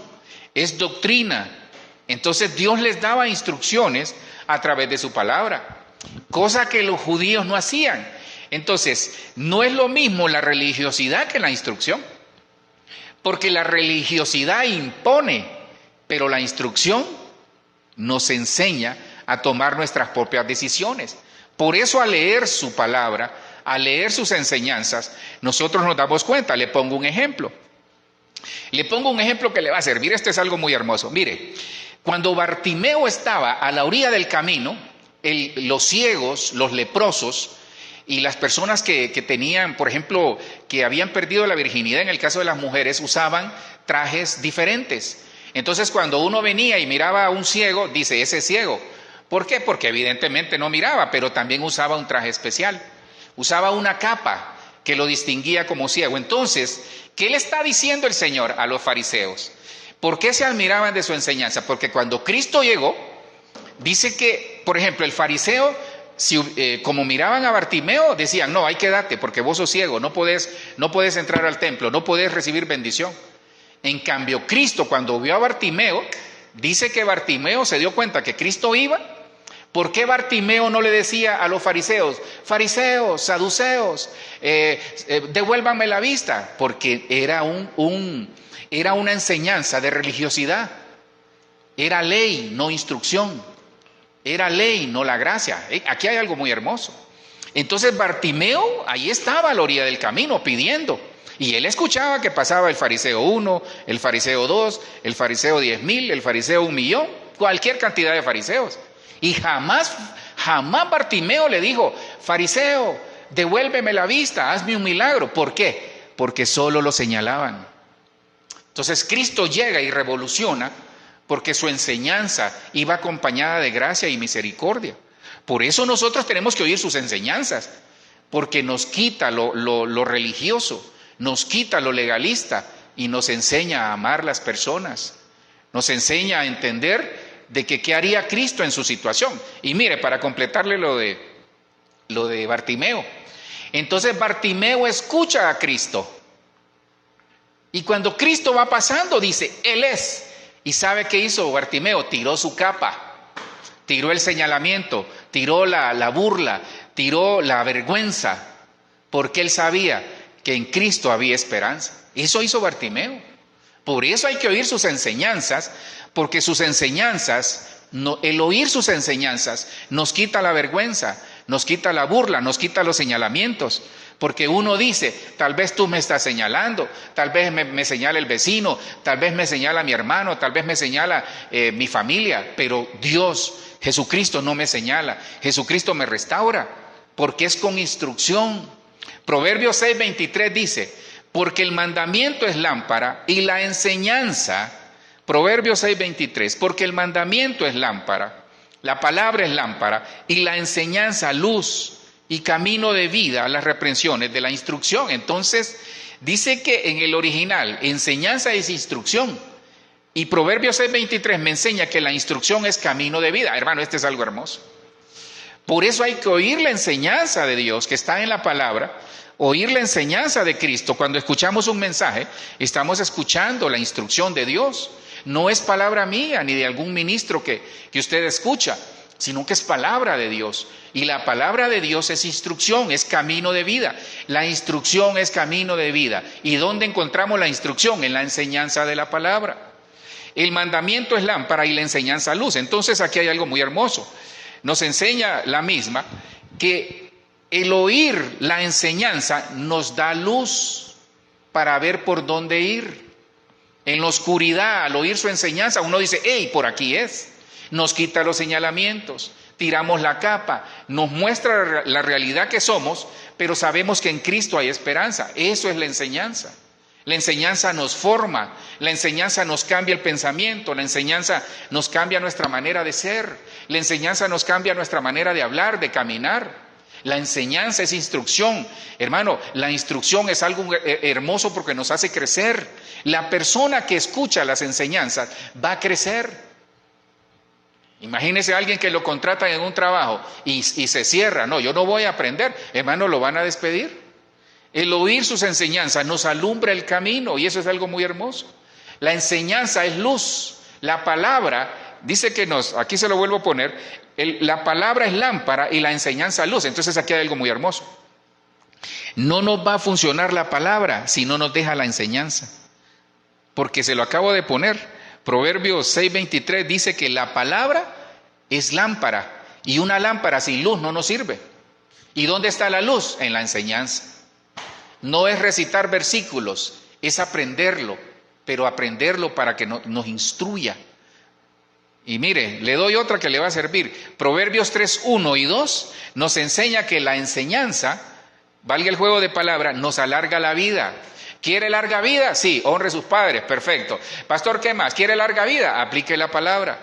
S1: es doctrina. Entonces Dios les daba instrucciones a través de su palabra, cosa que los judíos no hacían. Entonces, no es lo mismo la religiosidad que la instrucción, porque la religiosidad impone, pero la instrucción nos enseña a tomar nuestras propias decisiones. Por eso al leer su palabra, al leer sus enseñanzas, nosotros nos damos cuenta. Le pongo un ejemplo. Le pongo un ejemplo que le va a servir. Esto es algo muy hermoso. Mire, cuando Bartimeo estaba a la orilla del camino, los ciegos, los leprosos y las personas que tenían, por ejemplo, que habían perdido la virginidad, en el caso de las mujeres, usaban trajes diferentes. Entonces, cuando uno venía y miraba a un ciego, dice, ese es ciego. ¿Por qué? Porque evidentemente no miraba, pero también usaba un traje especial. Usaba una capa que lo distinguía como ciego. Entonces, ¿qué le está diciendo el Señor a los fariseos? ¿Por qué se admiraban de su enseñanza? Porque cuando Cristo llegó, dice que, por ejemplo, el fariseo, como miraban a Bartimeo, decían, no, hay que darte porque vos sos ciego, no podés entrar al templo, no podés recibir bendición. En cambio, Cristo, cuando vio a Bartimeo, dice que Bartimeo se dio cuenta que Cristo iba. ¿Por qué Bartimeo no le decía a los fariseos, saduceos, devuélvanme la vista? Porque era una enseñanza de religiosidad. Era ley, no instrucción. Era ley, no la gracia. Aquí hay algo muy hermoso. Entonces Bartimeo ahí estaba a la orilla del camino pidiendo. Y él escuchaba que pasaba el fariseo 1, el fariseo 2, el fariseo 10,000, el fariseo 1,000,000, cualquier cantidad de fariseos. Y jamás Bartimeo le dijo, fariseo, devuélveme la vista, hazme un milagro. ¿Por qué? Porque solo lo señalaban. Entonces Cristo llega y revoluciona porque su enseñanza iba acompañada de gracia y misericordia. Por eso nosotros tenemos que oír sus enseñanzas, porque nos quita lo religioso, nos quita lo legalista y nos enseña a amar las personas, nos enseña a entender de que qué haría Cristo en su situación. Y mire, para completarle lo de Bartimeo, entonces Bartimeo escucha a Cristo y cuando Cristo va pasando dice, Él es. ¿Y sabe qué hizo Bartimeo? Tiró su capa, tiró el señalamiento, tiró la burla, tiró la vergüenza, porque él sabía que en Cristo había esperanza. Eso hizo Bartimeo. Por eso hay que oír sus enseñanzas, porque sus enseñanzas, el oír sus enseñanzas nos quita la vergüenza, nos quita la burla, nos quita los señalamientos. Porque uno dice, tal vez tú me estás señalando, tal vez me señala el vecino, tal vez me señala mi hermano, tal vez me señala mi familia, pero Dios, Jesucristo no me señala, Jesucristo me restaura, porque es con instrucción. Proverbios 6:23 dice, porque el mandamiento es lámpara y la enseñanza, Proverbios 6:23, porque el mandamiento es lámpara, la palabra es lámpara y la enseñanza luz y camino de vida a las reprensiones de la instrucción. Entonces, dice que en el original, enseñanza es instrucción. Y Proverbios 6:23 me enseña que la instrucción es camino de vida. Hermano, este es algo hermoso. Por eso hay que oír la enseñanza de Dios que está en la palabra, oír la enseñanza de Cristo. Cuando escuchamos un mensaje, estamos escuchando la instrucción de Dios. No es palabra mía ni de algún ministro que usted escucha, sino que es palabra de Dios. Y la palabra de Dios es instrucción, es camino de vida. La instrucción es camino de vida. ¿Y dónde encontramos la instrucción? En la enseñanza de la palabra. El mandamiento es lámpara y la enseñanza luz. Entonces aquí hay algo muy hermoso. Nos enseña la misma que el oír la enseñanza nos da luz para ver por dónde ir. En la oscuridad, al oír su enseñanza, uno dice, hey, por aquí es. Nos quita los señalamientos, tiramos la capa, nos muestra la realidad que somos, pero sabemos que en Cristo hay esperanza. Eso es la enseñanza. La enseñanza nos forma, la enseñanza nos cambia el pensamiento, la enseñanza nos cambia nuestra manera de ser, la enseñanza nos cambia nuestra manera de hablar, de caminar. La enseñanza es instrucción. Hermano, la instrucción es algo hermoso porque nos hace crecer. La persona que escucha las enseñanzas va a crecer. Imagínese a alguien que lo contratan en un trabajo y se cierra. No, yo no voy a aprender. Hermano, lo van a despedir. El oír sus enseñanzas nos alumbra el camino y eso es algo muy hermoso. La enseñanza es luz. La palabra, dice que aquí se lo vuelvo a poner, la palabra es lámpara y la enseñanza luz. Entonces aquí hay algo muy hermoso. No nos va a funcionar la palabra si no nos deja la enseñanza. Porque se lo acabo de poner. Proverbios 6:23 dice que la palabra es lámpara y una lámpara sin luz no nos sirve. ¿Y dónde está la luz? En la enseñanza. No es recitar versículos, es aprenderlo, pero aprenderlo para que nos instruya. Y mire, le doy otra que le va a servir. Proverbios 3:1 y 2 nos enseña que la enseñanza, valga el juego de palabras, nos alarga la vida. ¿Quiere larga vida? Sí, honre a sus padres, perfecto. Pastor, ¿qué más? ¿Quiere larga vida? Aplique la palabra.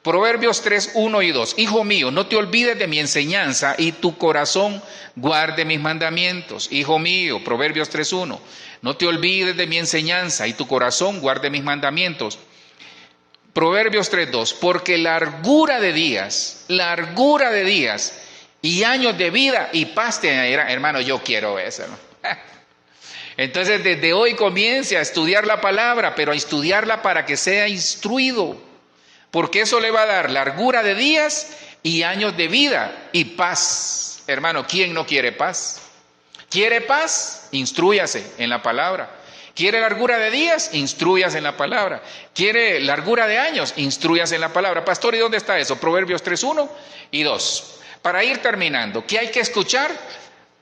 S1: Proverbios 3:1 y 2. Hijo mío, no te olvides de mi enseñanza y tu corazón guarde mis mandamientos. Hijo mío, Proverbios 3:1. No te olvides de mi enseñanza y tu corazón guarde mis mandamientos. Proverbios 3:2. Porque largura de días y años de vida y paz te añadirán. Hermano, yo quiero eso, ¿no? Entonces desde hoy comience a estudiar la palabra, pero a estudiarla para que sea instruido. Porque eso le va a dar largura de días y años de vida y paz. Hermano, ¿quién no quiere paz? ¿Quiere paz? Instrúyase en la palabra. ¿Quiere largura de días? Instrúyase en la palabra. ¿Quiere largura de años? Instrúyase en la palabra. Pastor, ¿y dónde está eso? Proverbios 3:1 y 2. Para ir terminando, ¿qué hay que escuchar?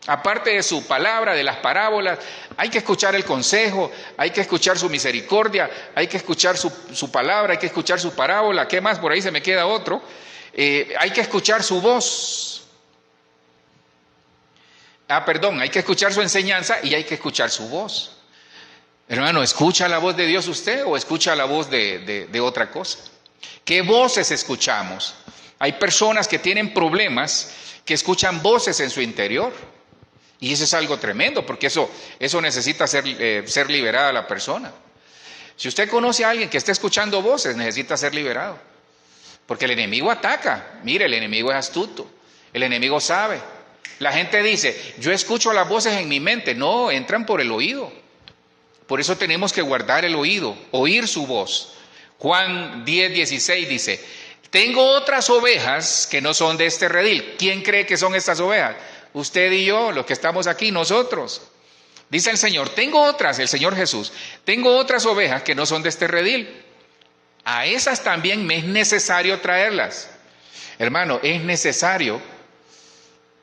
S1: Aparte de su palabra, de las parábolas, hay que escuchar el consejo, hay que escuchar su misericordia, hay que escuchar su palabra, hay que escuchar su parábola. ¿Qué más? Por ahí se me queda otro. Hay que escuchar su voz. Hay que escuchar su enseñanza y hay que escuchar su voz. Hermano, ¿escucha la voz de Dios usted o escucha la voz de otra cosa? ¿Qué voces escuchamos? Hay personas que tienen problemas, que escuchan voces en su interior. Y eso es algo tremendo, porque eso necesita ser liberada la persona. Si usted conoce a alguien que está escuchando voces, necesita ser liberado. Porque el enemigo ataca. Mire, el enemigo es astuto. El enemigo sabe. La gente dice, yo escucho las voces en mi mente. No, entran por el oído. Por eso tenemos que guardar el oído, oír su voz. Juan 10:16 dice, tengo otras ovejas que no son de este redil. ¿Quién cree que son estas ovejas? Usted y yo, los que estamos aquí, nosotros. Dice el Señor, el Señor Jesús, tengo otras ovejas que no son de este redil. A esas también me es necesario traerlas. Hermano, es necesario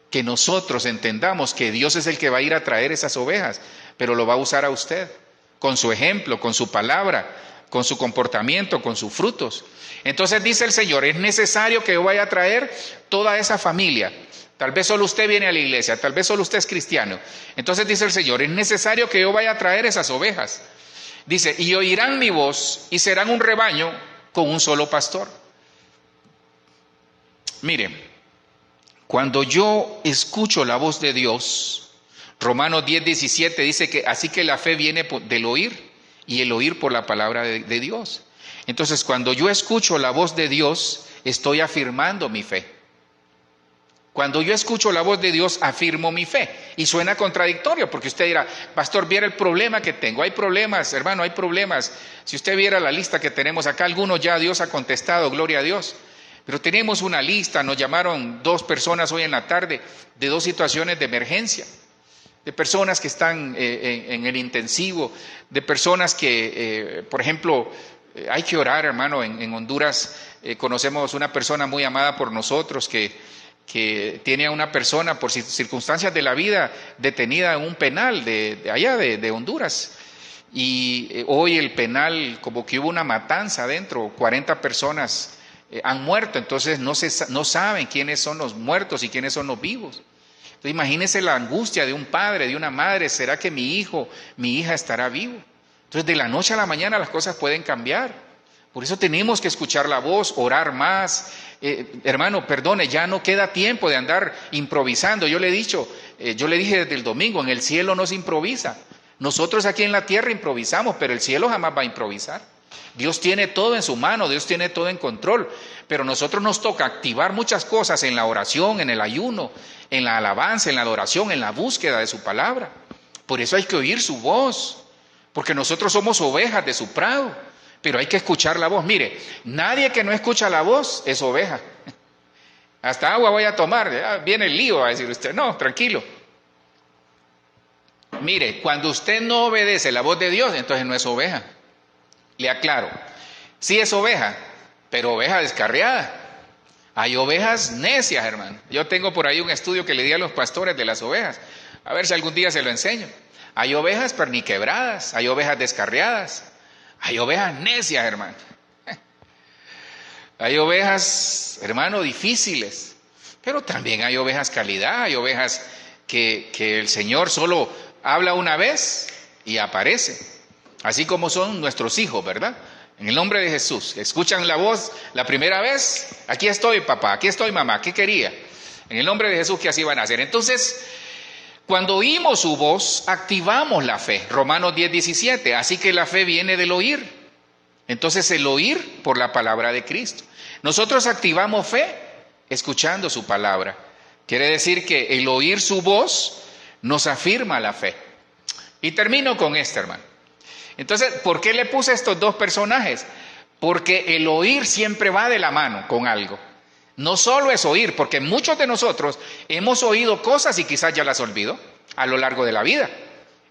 S1: que nosotros entendamos que Dios es el que va a ir a traer esas ovejas, pero lo va a usar a usted, con su ejemplo, con su palabra, con su comportamiento, con sus frutos. Entonces dice el Señor, es necesario que yo vaya a traer toda esa familia. Tal vez solo usted viene a la iglesia, tal vez solo usted es cristiano. Entonces dice el Señor, es necesario que yo vaya a traer esas ovejas. Dice, y oirán mi voz y serán un rebaño con un solo pastor. Mire, cuando yo escucho la voz de Dios, Romanos 10:17 dice que así que la fe viene del oír y el oír por la palabra de Dios. Entonces, cuando yo escucho la voz de Dios, estoy afirmando mi fe. Cuando yo escucho la voz de Dios, afirmo mi fe. Y suena contradictorio, porque usted dirá, pastor, viera el problema que tengo. Hay problemas, hermano, hay problemas. Si usted viera la lista que tenemos acá, algunos ya Dios ha contestado, gloria a Dios. Pero tenemos una lista, nos llamaron 2 personas hoy en la tarde, de 2 situaciones de emergencia. De personas que están en el intensivo, de personas que, por ejemplo, hay que orar, hermano. En Honduras conocemos una persona muy amada por nosotros que tiene a una persona por circunstancias de la vida detenida en un penal de allá de Honduras. Y hoy el penal, como que hubo una matanza adentro, 40 personas han muerto, entonces no saben quiénes son los muertos y quiénes son los vivos. Entonces imagínense la angustia de un padre, de una madre, ¿será que mi hijo, mi hija estará vivo? Entonces de la noche a la mañana las cosas pueden cambiar. Por eso tenemos que escuchar la voz, orar más. Hermano, perdone, ya no queda tiempo de andar improvisando. Yo le he dicho, yo le dije desde el domingo, en el cielo no se improvisa. Nosotros aquí en la tierra improvisamos, pero el cielo jamás va a improvisar. Dios tiene todo en su mano, Dios tiene todo en control, pero nosotros nos toca activar muchas cosas en la oración, en el ayuno, en la alabanza, en la adoración, en la búsqueda de su palabra. Por eso hay que oír su voz, porque nosotros somos ovejas de su prado, pero hay que escuchar la voz. Mire, nadie que no escucha la voz es oveja. Hasta agua voy a tomar, viene el lío, va a decir usted. No, tranquilo. Mire, cuando usted no obedece la voz de Dios, entonces no es oveja. Le aclaro, sí es oveja, pero oveja descarriada. Hay ovejas necias, hermano. Yo tengo por ahí un estudio que le di a los pastores de las ovejas. A ver si algún día se lo enseño. Hay ovejas perniquebradas, hay ovejas descarriadas, hay ovejas necias, hermano. Hay ovejas, hermano, difíciles, pero también hay ovejas calidad, hay ovejas que el Señor solo habla una vez y aparece. Así como son nuestros hijos, ¿verdad? En el nombre de Jesús. Escuchan la voz la primera vez. Aquí estoy, papá. Aquí estoy, mamá. ¿Qué quería? En el nombre de Jesús que así van a hacer. Entonces, cuando oímos su voz, activamos la fe. Romanos 10:17. Así que la fe viene del oír. Entonces, el oír por la palabra de Cristo. Nosotros activamos fe escuchando su palabra. Quiere decir que el oír su voz nos afirma la fe. Y termino con esto, hermano. Entonces, ¿por qué le puse estos dos personajes? Porque el oír siempre va de la mano con algo. No solo es oír, porque muchos de nosotros hemos oído cosas y quizás ya las olvidó a lo largo de la vida.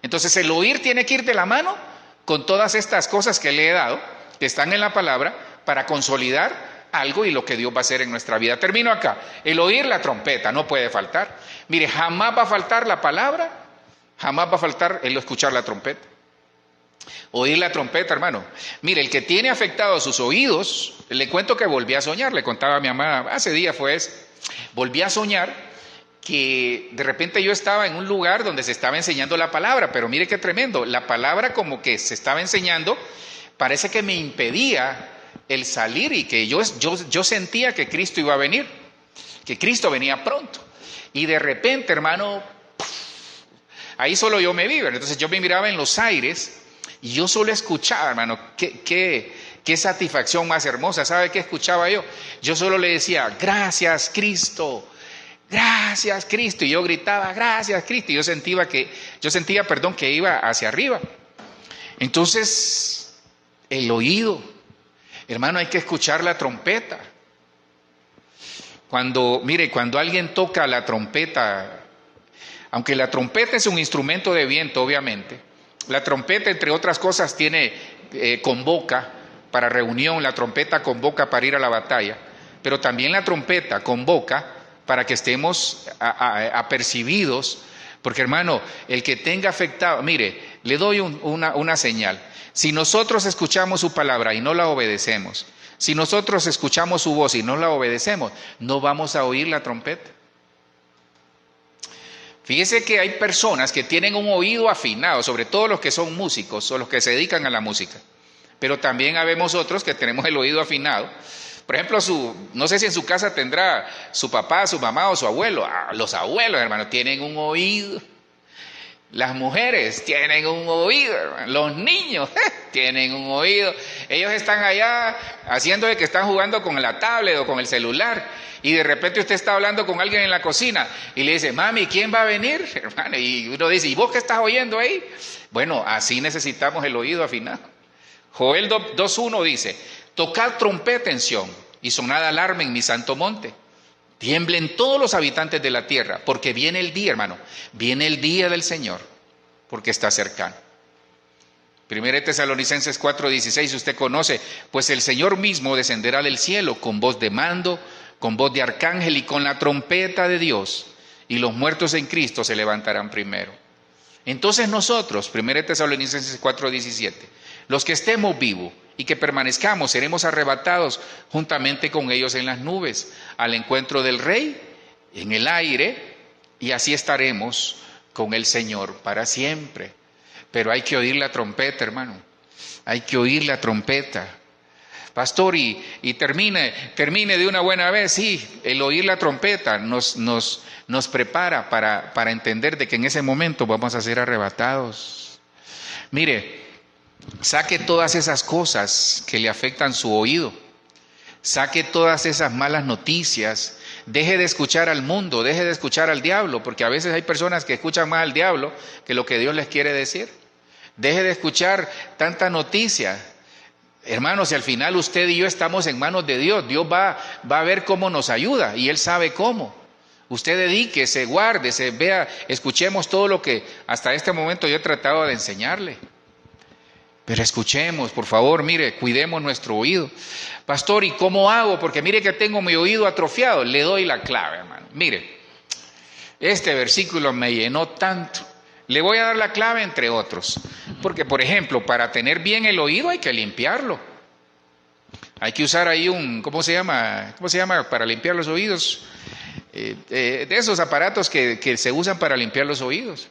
S1: Entonces, el oír tiene que ir de la mano con todas estas cosas que le he dado, que están en la palabra, para consolidar algo y lo que Dios va a hacer en nuestra vida. Termino acá. El oír, la trompeta, no puede faltar. Mire, jamás va a faltar la palabra, jamás va a faltar el escuchar la trompeta. Oír la trompeta, hermano. Mire, el que tiene afectados sus oídos, le cuento que volví a soñar, le contaba a mi mamá, hace días fue eso, volví a soñar que de repente yo estaba en un lugar donde se estaba enseñando la palabra, pero mire qué tremendo, la palabra como que se estaba enseñando, parece que me impedía el salir y que yo sentía que Cristo iba a venir, que Cristo venía pronto. Y de repente, hermano, ahí solo yo me vi, entonces yo me miraba en los aires. Y yo solo escuchaba, hermano, qué satisfacción más hermosa. ¿Sabe qué escuchaba yo? Yo solo le decía, gracias Cristo, gracias Cristo. Y yo gritaba, gracias Cristo. Y yo sentía que iba hacia arriba. Entonces, el oído, hermano, hay que escuchar la trompeta. Cuando alguien toca la trompeta, aunque la trompeta es un instrumento de viento, obviamente, la trompeta, entre otras cosas, convoca para reunión, la trompeta convoca para ir a la batalla, pero también la trompeta convoca para que estemos apercibidos, porque hermano, el que tenga afectado, mire, le doy una señal, si nosotros escuchamos su palabra y no la obedecemos, si nosotros escuchamos su voz y no la obedecemos, no vamos a oír la trompeta. Fíjese que hay personas que tienen un oído afinado, sobre todo los que son músicos o los que se dedican a la música. Pero también habemos otros que tenemos el oído afinado. Por ejemplo, no sé si en su casa tendrá su papá, su mamá o su abuelo. Los abuelos, hermano, tienen un oído. Las mujeres tienen un oído, hermano. Los niños tienen un oído. Ellos están allá haciendo de que están jugando con la tablet o con el celular. Y de repente usted está hablando con alguien en la cocina y le dice, mami, ¿quién va a venir? Hermano, y uno dice, ¿y vos qué estás oyendo ahí? Bueno, así necesitamos el oído afinado. Joel 2:1 dice, tocad trompeta en Sión y sonad alarma en mi santo monte. Tiemblen todos los habitantes de la tierra, porque viene el día, hermano, viene el día del Señor, porque está cercano. 1 Tesalonicenses 4:16, usted conoce, pues el Señor mismo descenderá del cielo con voz de mando, con voz de arcángel y con la trompeta de Dios, y los muertos en Cristo se levantarán primero. Entonces nosotros, 1 Tesalonicenses 4:17, los que estemos vivos y que permanezcamos, seremos arrebatados juntamente con ellos en las nubes, al encuentro del Rey, en el aire, y así estaremos con el Señor para siempre. Pero hay que oír la trompeta, hermano, hay que oír la trompeta. Pastor, y termine de una buena vez. Sí, el oír la trompeta nos prepara para entender de que en ese momento vamos a ser arrebatados. Mire, saque todas esas cosas que le afectan su oído. Saque todas esas malas noticias. Deje de escuchar al mundo, deje de escuchar al diablo, porque a veces hay personas que escuchan más al diablo que lo que Dios les quiere decir. Deje de escuchar tanta noticia. Hermanos, si al final usted y yo estamos en manos de Dios, Dios va a ver cómo nos ayuda y Él sabe cómo. Usted dedíquese, guárdese, vea, escuchemos todo lo que hasta este momento yo he tratado de enseñarle. Pero escuchemos, por favor, mire, cuidemos nuestro oído. Pastor, ¿y cómo hago? Porque mire que tengo mi oído atrofiado. Le doy la clave, hermano. Mire, este versículo me llenó tanto. Le voy a dar la clave entre otros. Porque, por ejemplo, para tener bien el oído hay que limpiarlo. Hay que usar ahí ¿cómo se llama para limpiar los oídos? De esos aparatos que se usan para limpiar los oídos.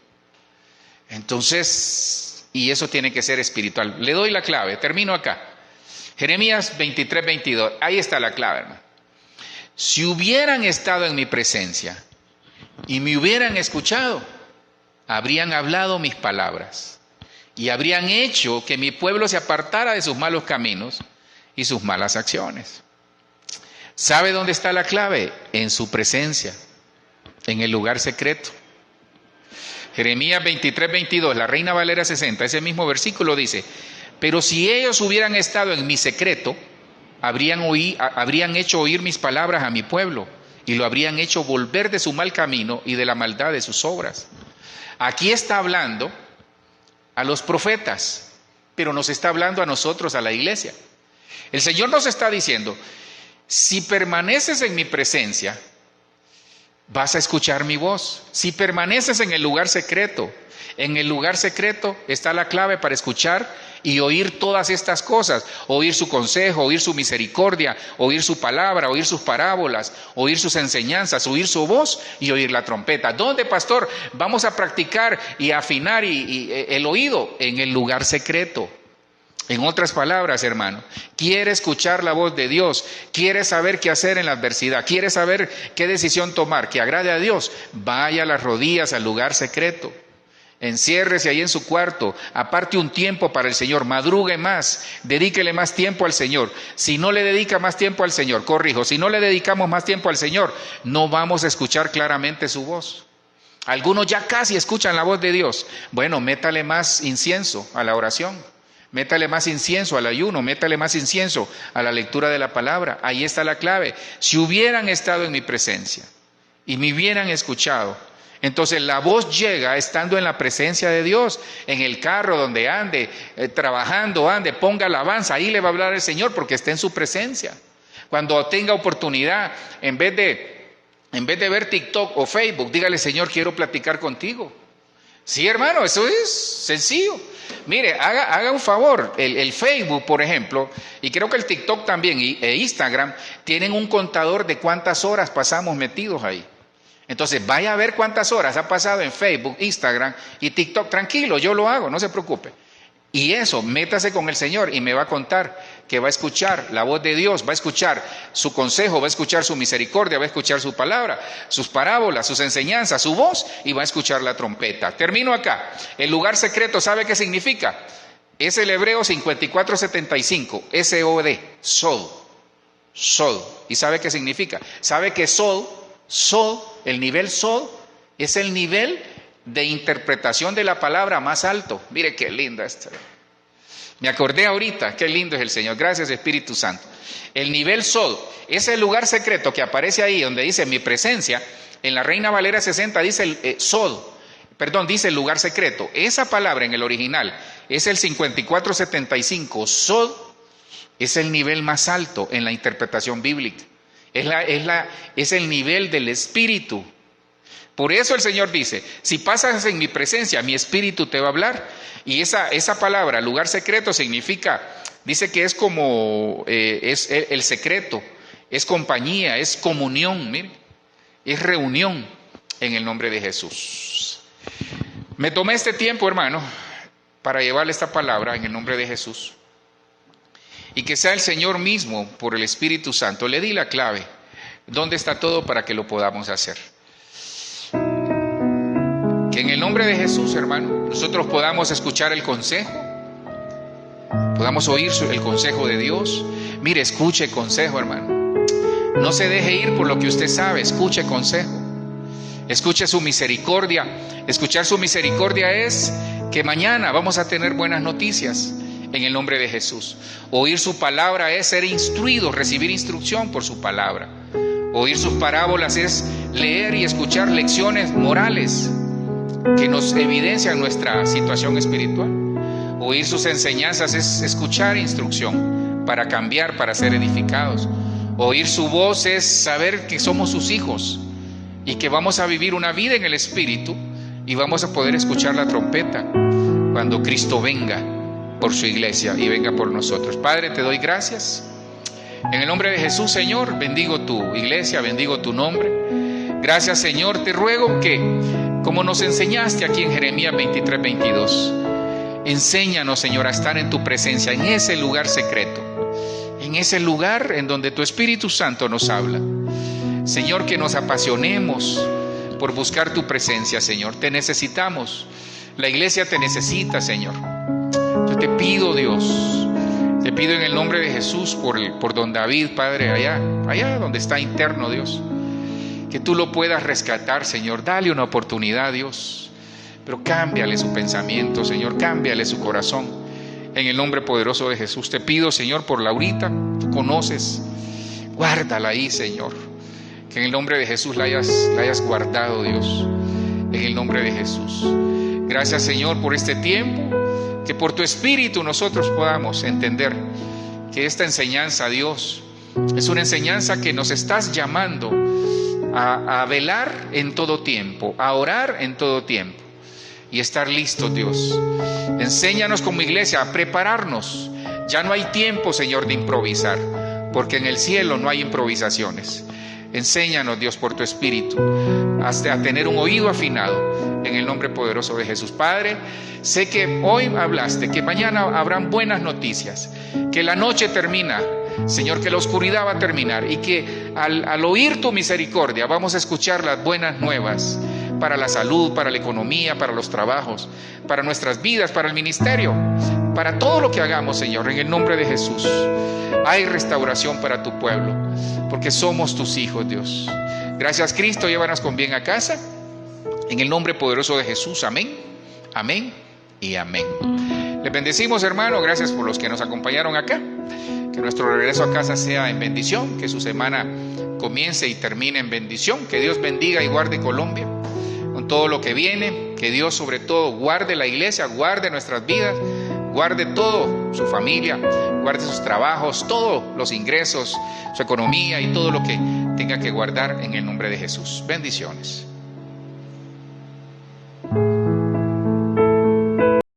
S1: Entonces, y eso tiene que ser espiritual. Le doy la clave, termino acá. Jeremías 23:22, ahí está la clave, hermano. Si hubieran estado en mi presencia y me hubieran escuchado, habrían hablado mis palabras y habrían hecho que mi pueblo se apartara de sus malos caminos y sus malas acciones. ¿Sabe dónde está la clave? En su presencia, en el lugar secreto. Jeremías 23:22, la Reina Valera 60, ese mismo versículo dice: pero si ellos hubieran estado en mi secreto, habrían hecho oír mis palabras a mi pueblo y lo habrían hecho volver de su mal camino y de la maldad de sus obras. Aquí está hablando a los profetas, pero nos está hablando a nosotros, a la iglesia. El Señor nos está diciendo: si permaneces en mi presencia, vas a escuchar mi voz. Si permaneces en el lugar secreto está la clave para escuchar y oír todas estas cosas, oír su consejo, oír su misericordia, oír su palabra, oír sus parábolas, oír sus enseñanzas, oír su voz y oír la trompeta. ¿Dónde, pastor? Vamos a practicar y afinar el oído en el lugar secreto. En otras palabras, hermano, quiere escuchar la voz de Dios, quiere saber qué hacer en la adversidad, quiere saber qué decisión tomar, que agrade a Dios, vaya a las rodillas al lugar secreto. Enciérrese ahí en su cuarto, aparte un tiempo para el Señor, madrugue más, dedíquele más tiempo al Señor. Si no le dedica más tiempo al Señor, si no le dedicamos más tiempo al Señor, no vamos a escuchar claramente su voz. Algunos ya casi escuchan la voz de Dios. Bueno, métale más incienso a la oración, métale más incienso al ayuno, métale más incienso a la lectura de la palabra. Ahí está la clave. Si hubieran estado en mi presencia y me hubieran escuchado, entonces la voz llega estando en la presencia de Dios, en el carro donde ande, trabajando, ponga alabanza, ahí le va a hablar el Señor porque está en su presencia. Cuando tenga oportunidad, en vez de ver TikTok o Facebook, dígale: Señor, quiero platicar contigo. Sí, hermano, eso es sencillo. Mire, haga un favor, el Facebook, por ejemplo, y creo que el TikTok también, e Instagram, tienen un contador de cuántas horas pasamos metidos ahí. Entonces, vaya a ver cuántas horas ha pasado en Facebook, Instagram y TikTok. Tranquilo, yo lo hago, no se preocupe. Y eso, métase con el Señor y me va a contar que va a escuchar la voz de Dios, va a escuchar su consejo, va a escuchar su misericordia, va a escuchar su palabra, sus parábolas, sus enseñanzas, su voz, y va a escuchar la trompeta. Termino acá. El lugar secreto, ¿sabe qué significa? Es el Hebreo 54:75, S-O-D, Sod. Sod. ¿Y sabe qué significa? ¿Sabe que Sod, el nivel Sod, es el nivel de interpretación de la palabra más alto? Mire qué linda esta. Me acordé ahorita, qué lindo es el Señor. Gracias, Espíritu Santo. El nivel Sod es el lugar secreto que aparece ahí donde dice mi presencia. En la Reina Valera 60 dice dice el lugar secreto. Esa palabra en el original es el 5475. Sod es el nivel más alto en la interpretación bíblica. Es el nivel del Espíritu. Por eso el Señor dice: si pasas en mi presencia, mi Espíritu te va a hablar. Y esa palabra, lugar secreto, significa, dice que es como, es el secreto, es compañía, es comunión, mire, es reunión en el nombre de Jesús. Me tomé este tiempo, hermano, para llevarle esta palabra en el nombre de Jesús. y que sea el Señor mismo, por el Espíritu Santo. Le di la clave. ¿Dónde está todo para que lo podamos hacer? Que en el nombre de Jesús, hermano, nosotros podamos escuchar el consejo, podamos oír el consejo de Dios. Mire, escuche consejo, hermano. No se deje ir por lo que usted sabe, escuche consejo. Escuche su misericordia. Escuchar su misericordia es que mañana vamos a tener buenas noticias en el nombre de Jesús. Oír su palabra es ser instruido, recibir instrucción por su palabra. Oír sus parábolas es leer y escuchar lecciones morales que nos evidencian nuestra situación espiritual. Oír sus enseñanzas es escuchar instrucción para cambiar, para ser edificados. Oír su voz es saber que somos sus hijos y que vamos a vivir una vida en el Espíritu y vamos a poder escuchar la trompeta cuando Cristo venga por su iglesia y venga por nosotros. Padre, te doy gracias. En el nombre de Jesús, Señor, bendigo tu iglesia, bendigo tu nombre. Gracias, Señor, te ruego que, como nos enseñaste aquí en Jeremías 23:22, enséñanos, Señor, a estar en tu presencia, en ese lugar secreto, en ese lugar en donde tu Espíritu Santo nos habla. Señor, que nos apasionemos por buscar tu presencia, Señor. Te necesitamos. La iglesia te necesita, Señor. Yo te pido, Dios, te pido en el nombre de Jesús por don David, Padre, allá donde está interno, Dios, que tú lo puedas rescatar, Señor. Dale una oportunidad, Dios, pero cámbiale su pensamiento, Señor, cámbiale su corazón. En el nombre poderoso de Jesús te pido, Señor, por Laurita, tú conoces, guárdala ahí, Señor. Que en el nombre de Jesús la hayas guardado, Dios, en el nombre de Jesús. Gracias, Señor, por este tiempo. Que por tu Espíritu nosotros podamos entender que esta enseñanza, Dios, es una enseñanza que nos estás llamando a velar en todo tiempo, a orar en todo tiempo y estar listos, Dios. Enséñanos como iglesia a prepararnos. Ya no hay tiempo, Señor, de improvisar, porque en el cielo no hay improvisaciones. Enséñanos, Dios, por tu Espíritu, hasta a tener un oído afinado en el nombre poderoso de Jesús. Padre, sé que hoy hablaste, que mañana habrán buenas noticias, que la noche termina, Señor, que la oscuridad va a terminar y que al oír tu misericordia vamos a escuchar las buenas nuevas para la salud, para la economía, para los trabajos, para nuestras vidas, para el ministerio, para todo lo que hagamos, Señor, en el nombre de Jesús. Hay restauración para tu pueblo, porque somos tus hijos, Dios. Gracias, Cristo, llévanos con bien a casa. En el nombre poderoso de Jesús, amén, amén y amén. Les bendecimos, hermano, gracias por los que nos acompañaron acá. Que nuestro regreso a casa sea en bendición, que su semana comience y termine en bendición. Que Dios bendiga y guarde Colombia con todo lo que viene. Que Dios sobre todo guarde la iglesia, guarde nuestras vidas, guarde todo, su familia, guarde sus trabajos, todos los ingresos, su economía y todo lo que tenga que guardar en el nombre de Jesús. Bendiciones.